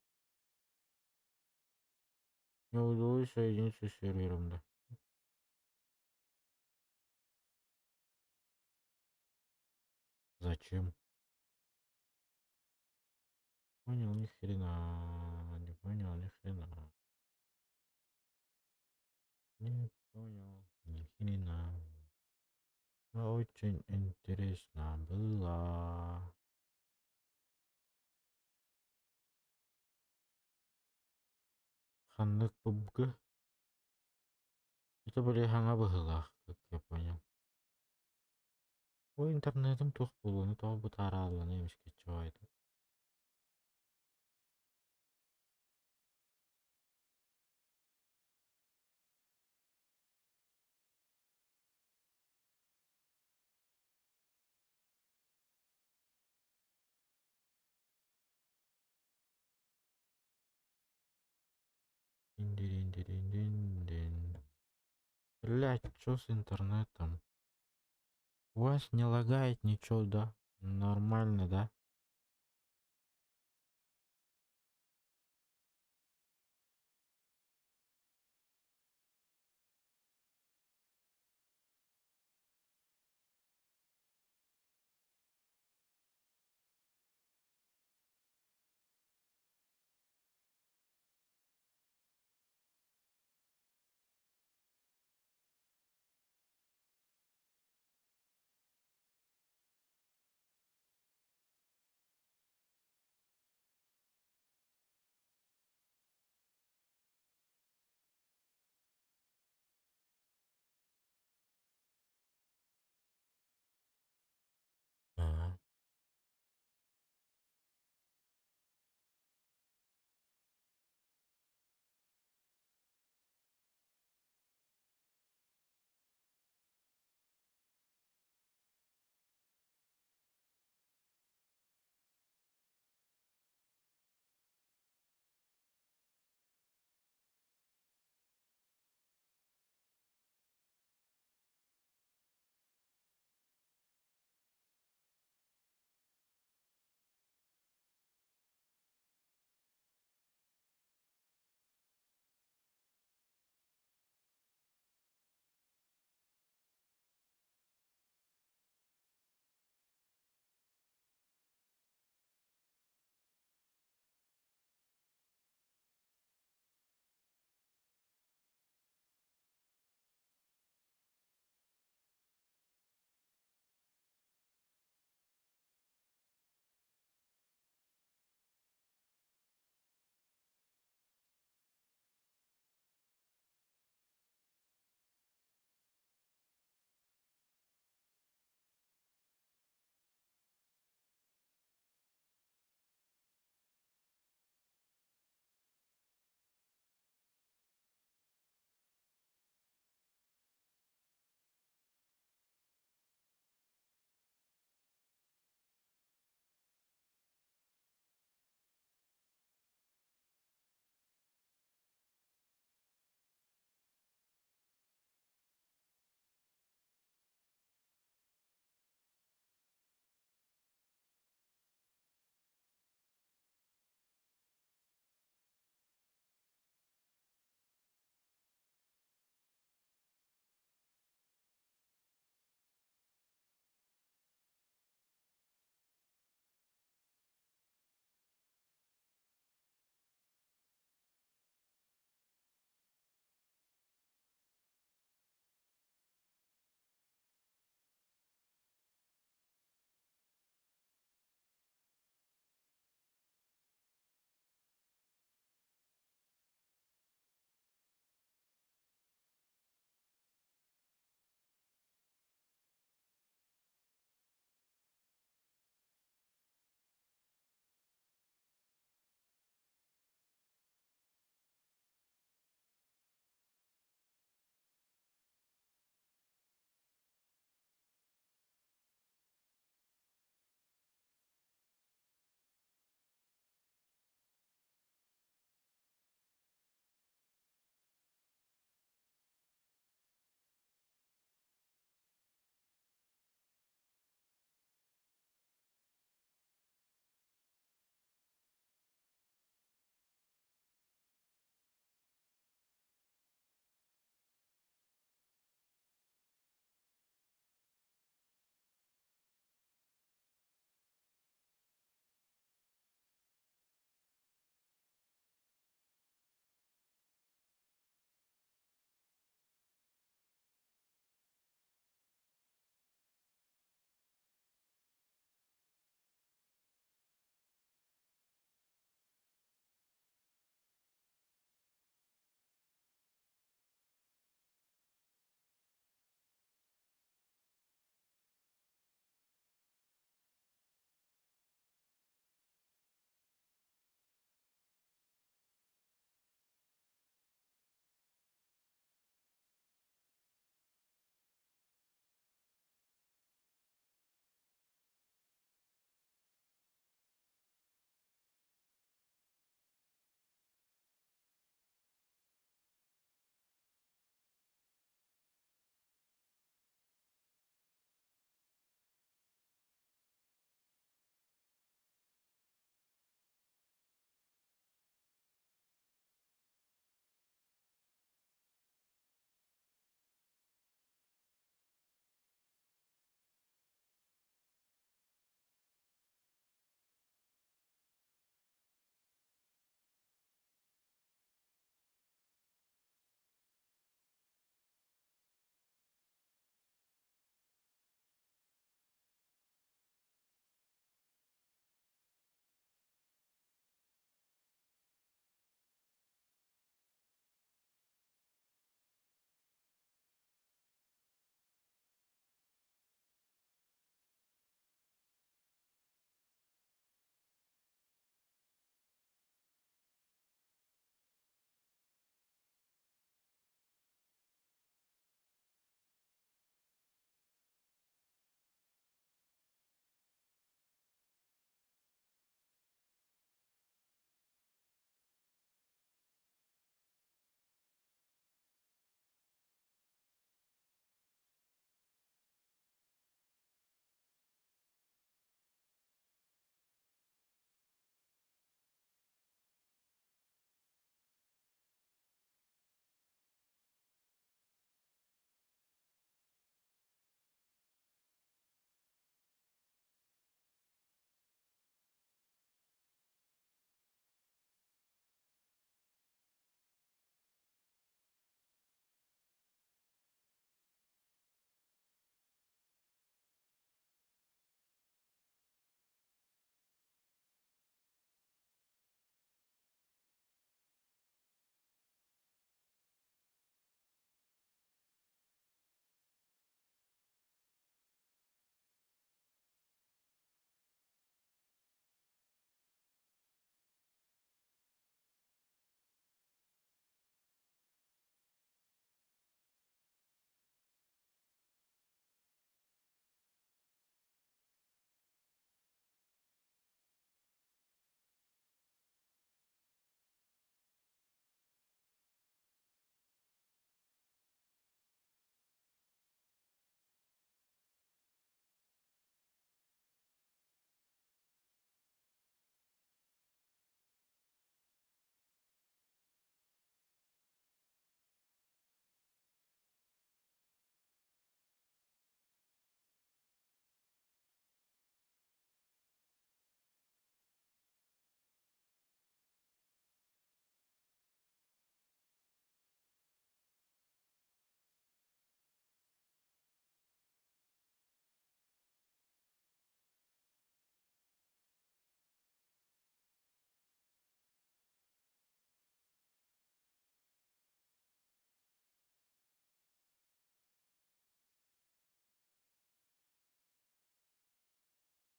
Не удалось соединиться с сервером, да. Зачем? Понял, ни хрена. Не понял, ни хрена. Не понял, ни хрена. Очень интересно было. Ханнык пубга. Это были хангабыгылах, как я понял. Ой, интернетом тух булуну табы таралла немешке чуайды. Дин. Блять, чё с интернетом? У вас не лагает ничего, да? Нормально, да?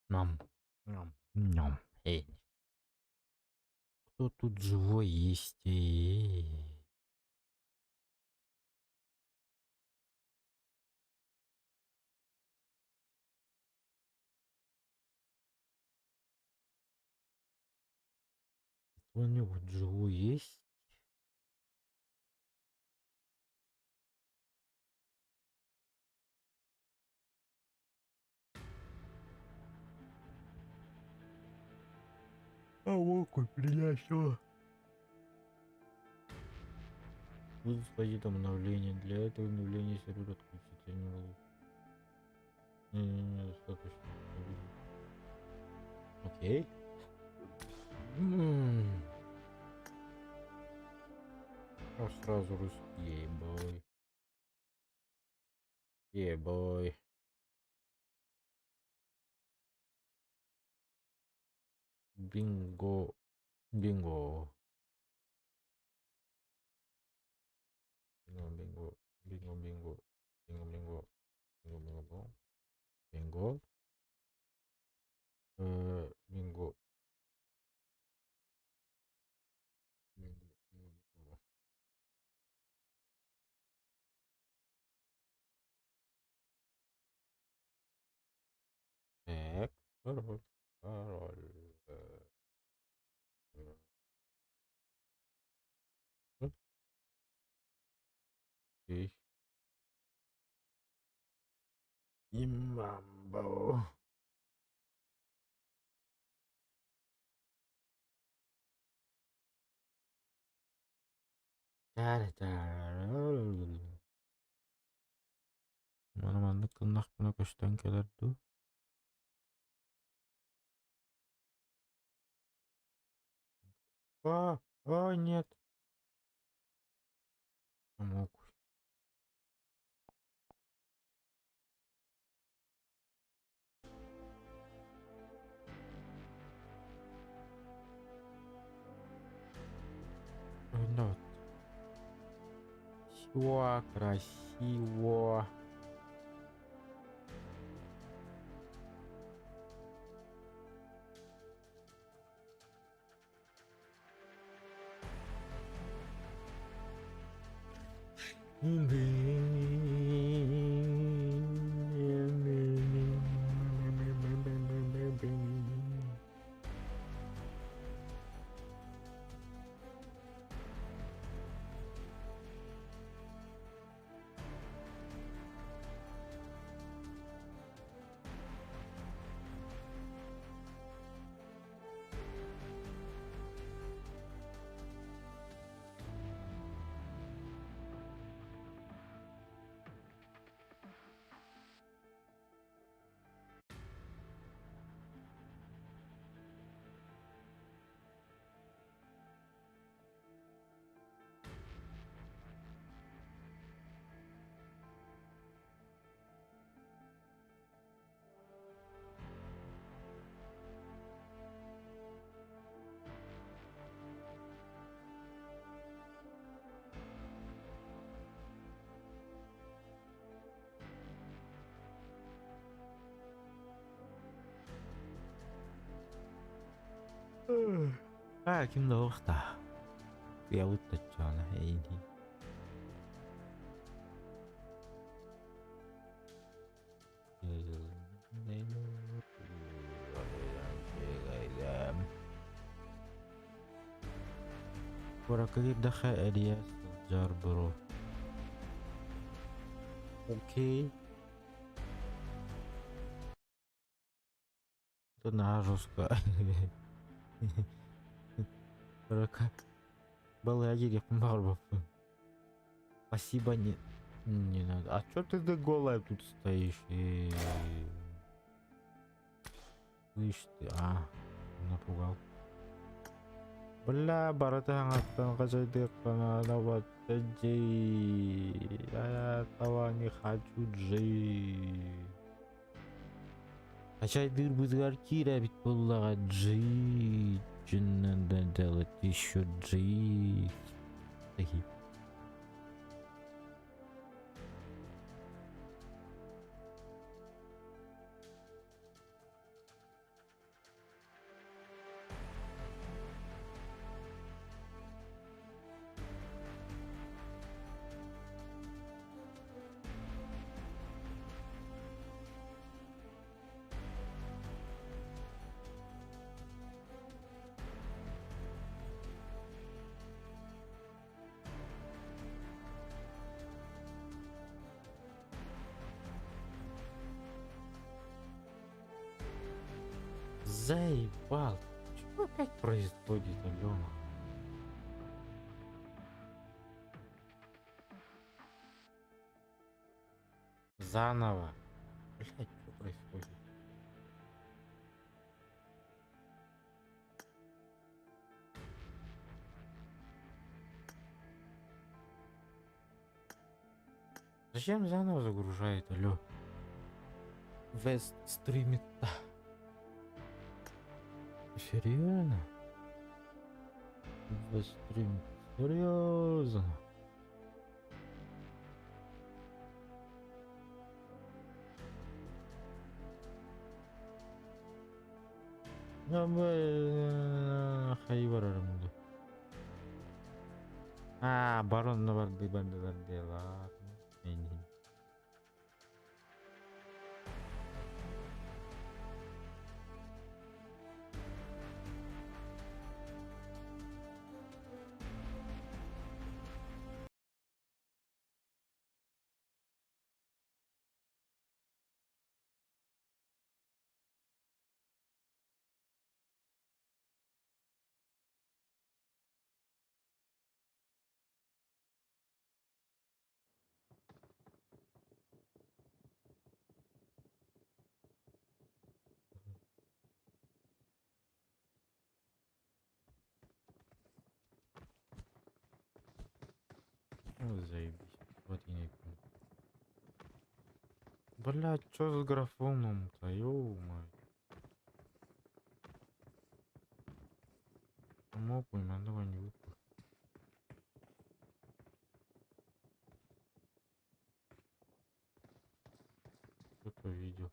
Ням. Ням. Ням. Эй. Кто тут живой есть? Кто-нибудь живой есть? А волку принесла. Тут стоит обновление. Для этого обновления сервер отключится. Не могу. Не, достаточно. Окей. А сразу русский ебой. Ебой. Бинго. Бинго. Бинго, бинго. Бинго, бинго. Бинго, бинго. Бинго, бинго. Бинго. Бинго. Бинго. Так. Король. Король. Окей. Имамбо. Mana-mana kena köşten gelirdi. Нет. Мог. Ну, все красиво. Kim đâu ta? Béo tật cho nó hay đi. ورا دخل الياس جار برو. Окей. Это на жестко. Балаги я помогу. Спасибо, не надо. А чё ты голая тут стоишь? Слышь ты, напугал. Бля, баратангаттан качайдык кана наваттаджи. Я этого не хочу жить. Качайдыр бызгартира бит буллага жить. Надо делать еще жить. Такие. Заебал. Что опять происходит, Алена? Заново. Блять, что происходит? Зачем заново загружает, алё? Вест стримит-то. Серьезно? Вест стримит. Серьезно? Хайварарымды. Барон барды ладно. Ну, заебись. Вот я не понял. Блять, что с графоном-то, ё-моё. Мог бы, давай не выпал. Кто-то видел.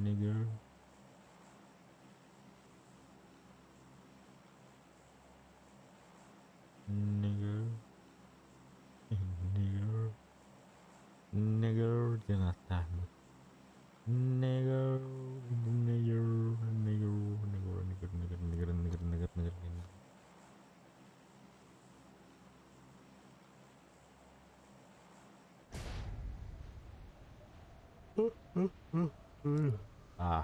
Nigger. Nigger. Nigger. Nigger. Dia natahmu. Nigger. Nigger. Nigger. Nigger. Nigger. Nigger. Nigger. Nigger. Nigger. Nigger. Ah.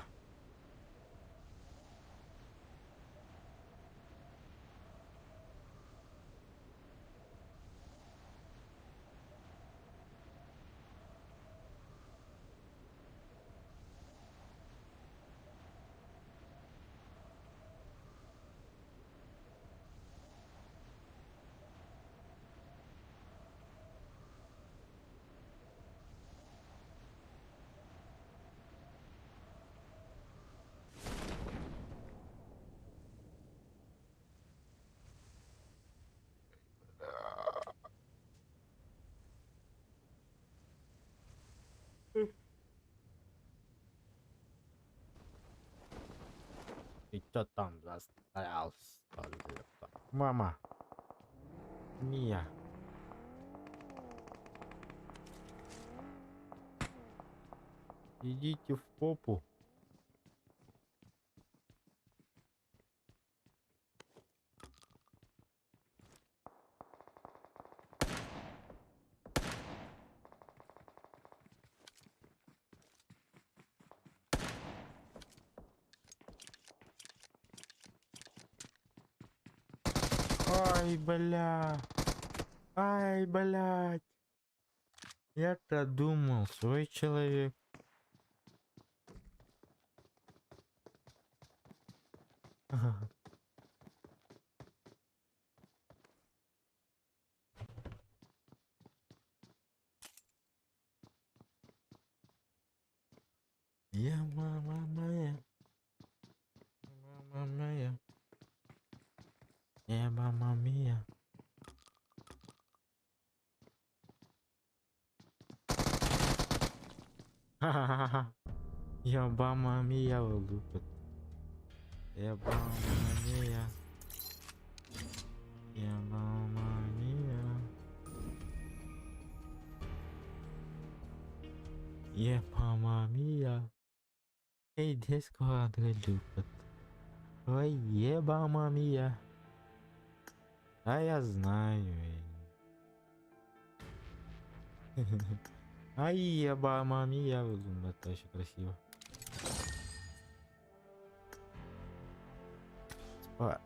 И чё там застрялся? Мама. Мия. Идите в попу. Ай, бля. Ай, блядь. Я-то думал, свой человек. Я мама моя. Мама моя. Я мама мия. Я мама мия лупит. Я мама мия. Я мама мия. Я мама мия. Эй, диско любит. Ой, е мама мия. А я знаю. Ай, я мама мия. Это очень красиво. Спа.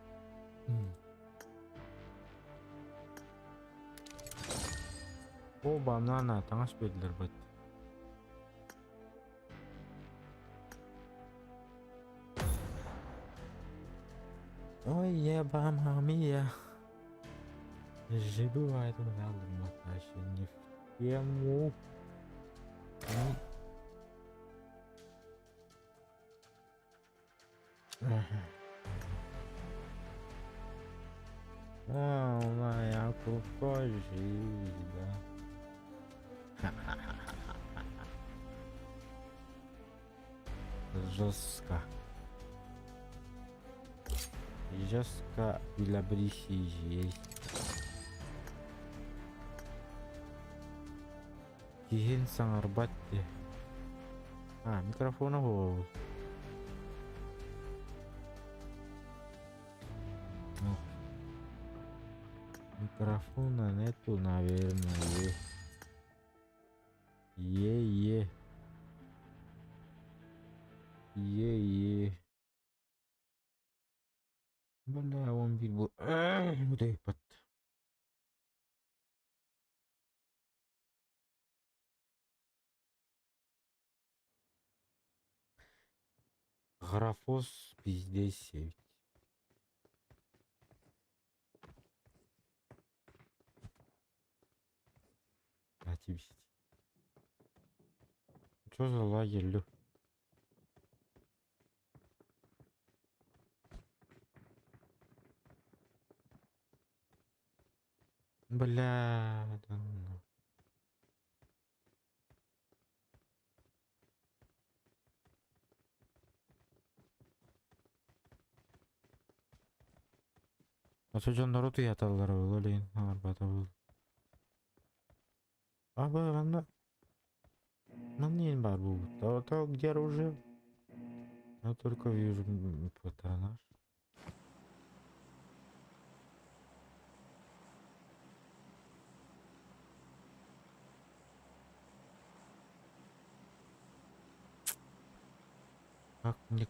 О, банана, таңаш берділер бәт. Ой, еба мамия. Забывает он рядом, Наташа, не в тему. О, моя кукожида. Жестко. Жестко для брисижей. Тихин саңарбатте. Микрофона бол. Микрофона нету, наверное. Е. Бля, он бил. Удай под. Графос пиздец 7. А тебе. Что за лагерь, лю? Бля, да ну. А что жандару яталар был, блин, арбата был. Ана. Манин бар был. То где оружие? Я только вижу патронаж.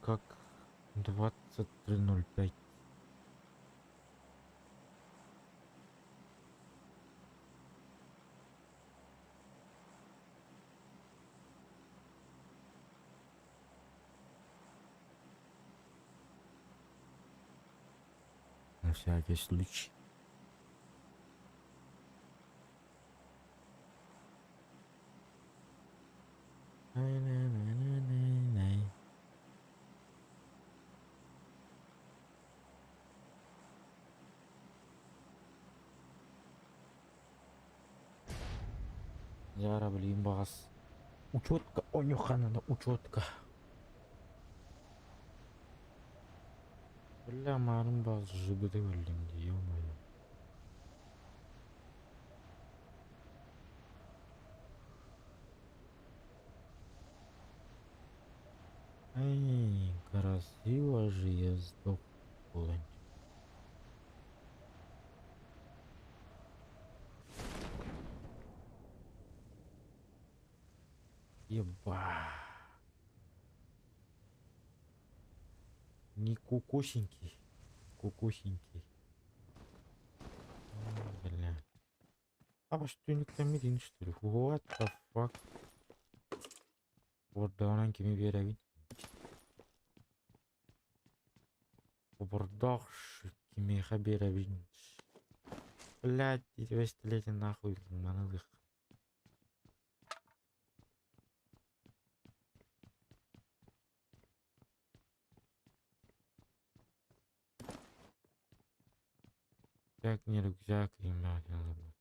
Как 23:05. На всякий случай. Зара, блин, бас. Учетка, онюха надо, учетка. Бля, марым бас жибыды өлдім де, ё-моё. Ай, красиво же я сдох, Полонь. Еба. Не кукусенький. Кукусенький. Бля. А что, никто мирин, что ли? What the fuck? Вот да, он кеми веревин. Убордах, кеми хаберовин. Блядь, эти 200 лет нахуй, манылых. Рюкзак, не рюкзак, ебать, надо было.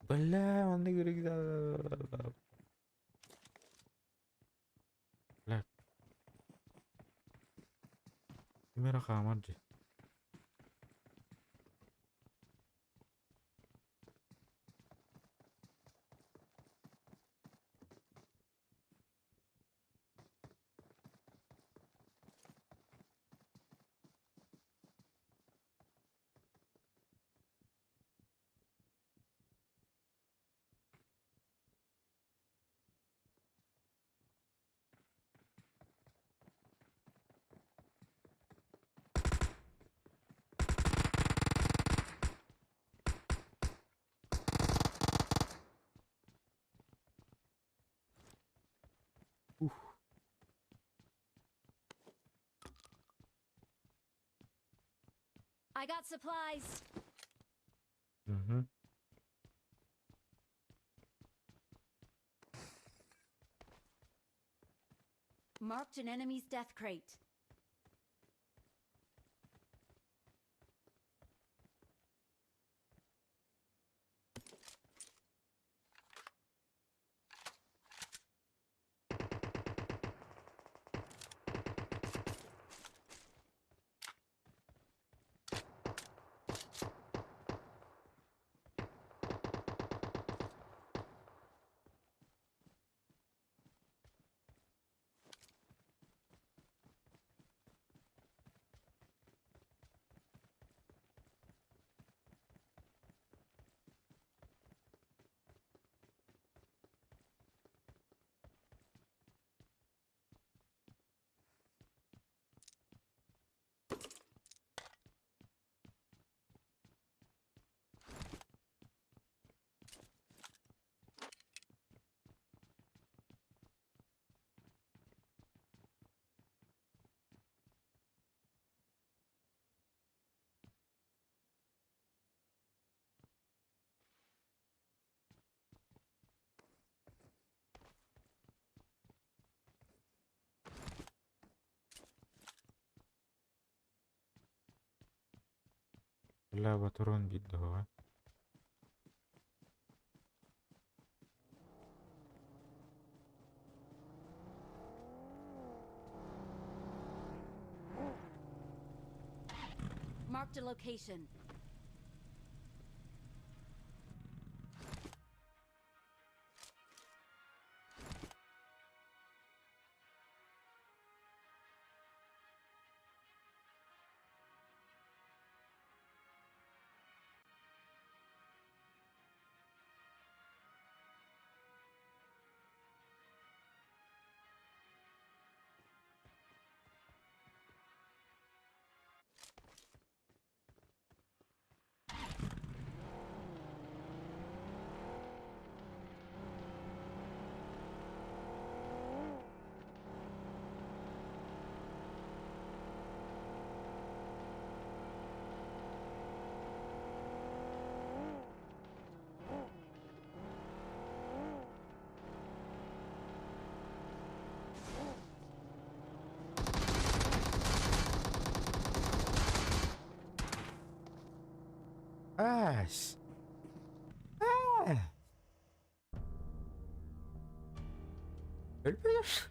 Бля, он не рюкзак. Бля. Камера хамаджи. I got supplies. Mhm. Marked an enemy's death crate. اللعبة ترون جدا هو. Marked a location. Ash. Ah. Ölmüyor.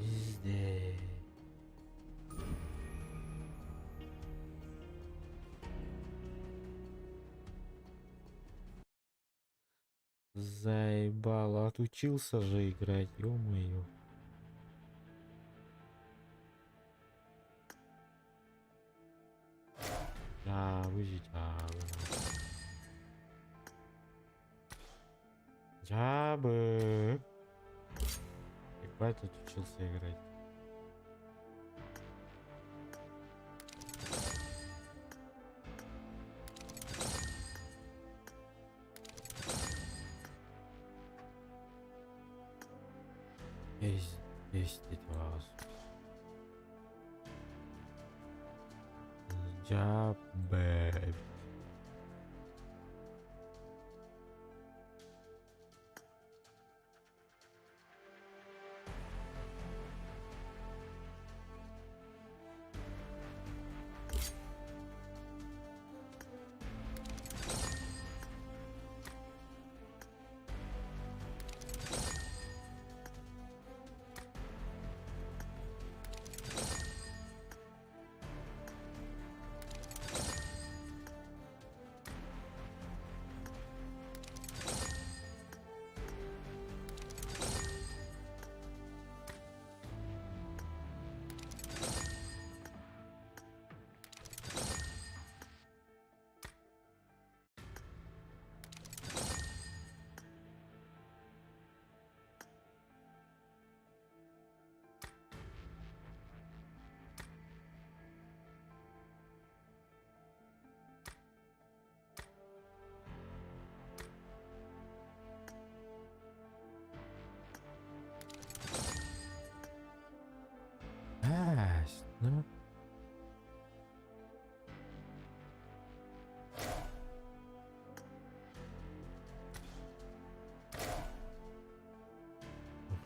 İşte. Заебало, отучился же играть, ё-моё. Жабы. Ебать, отучился играть. Есть вас. Жабы.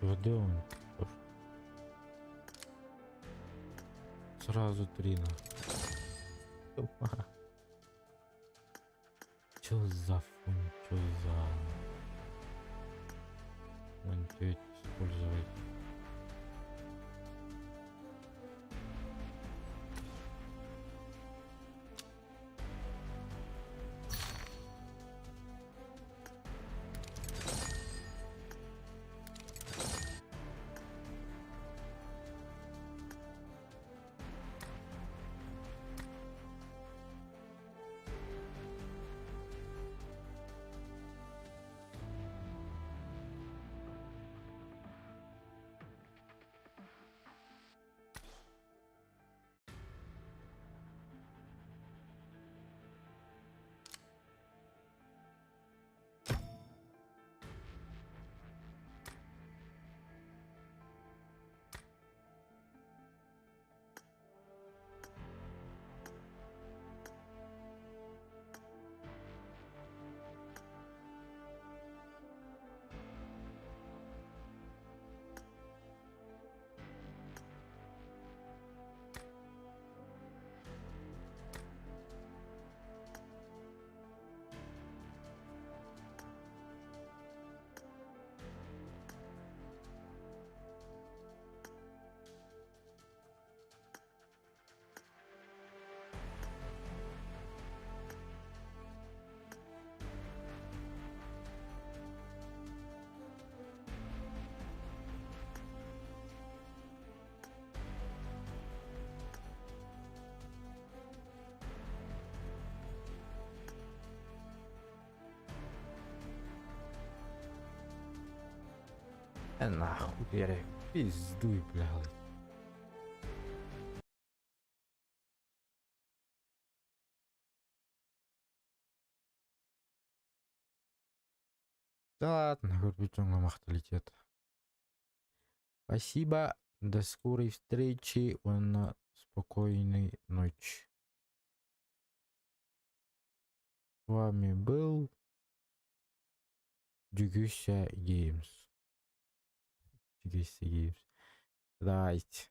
ЧВД он сразу 3 на. Чё за фунт, чё за... Монтеть использовать. Нахуй, Ярик, пиздуй, блядь. Да ладно, хоть бы тёмно махта летит. Спасибо, до скорой встречи, спокойной ночи. С вами был Дюгюся Геймс. Давайте.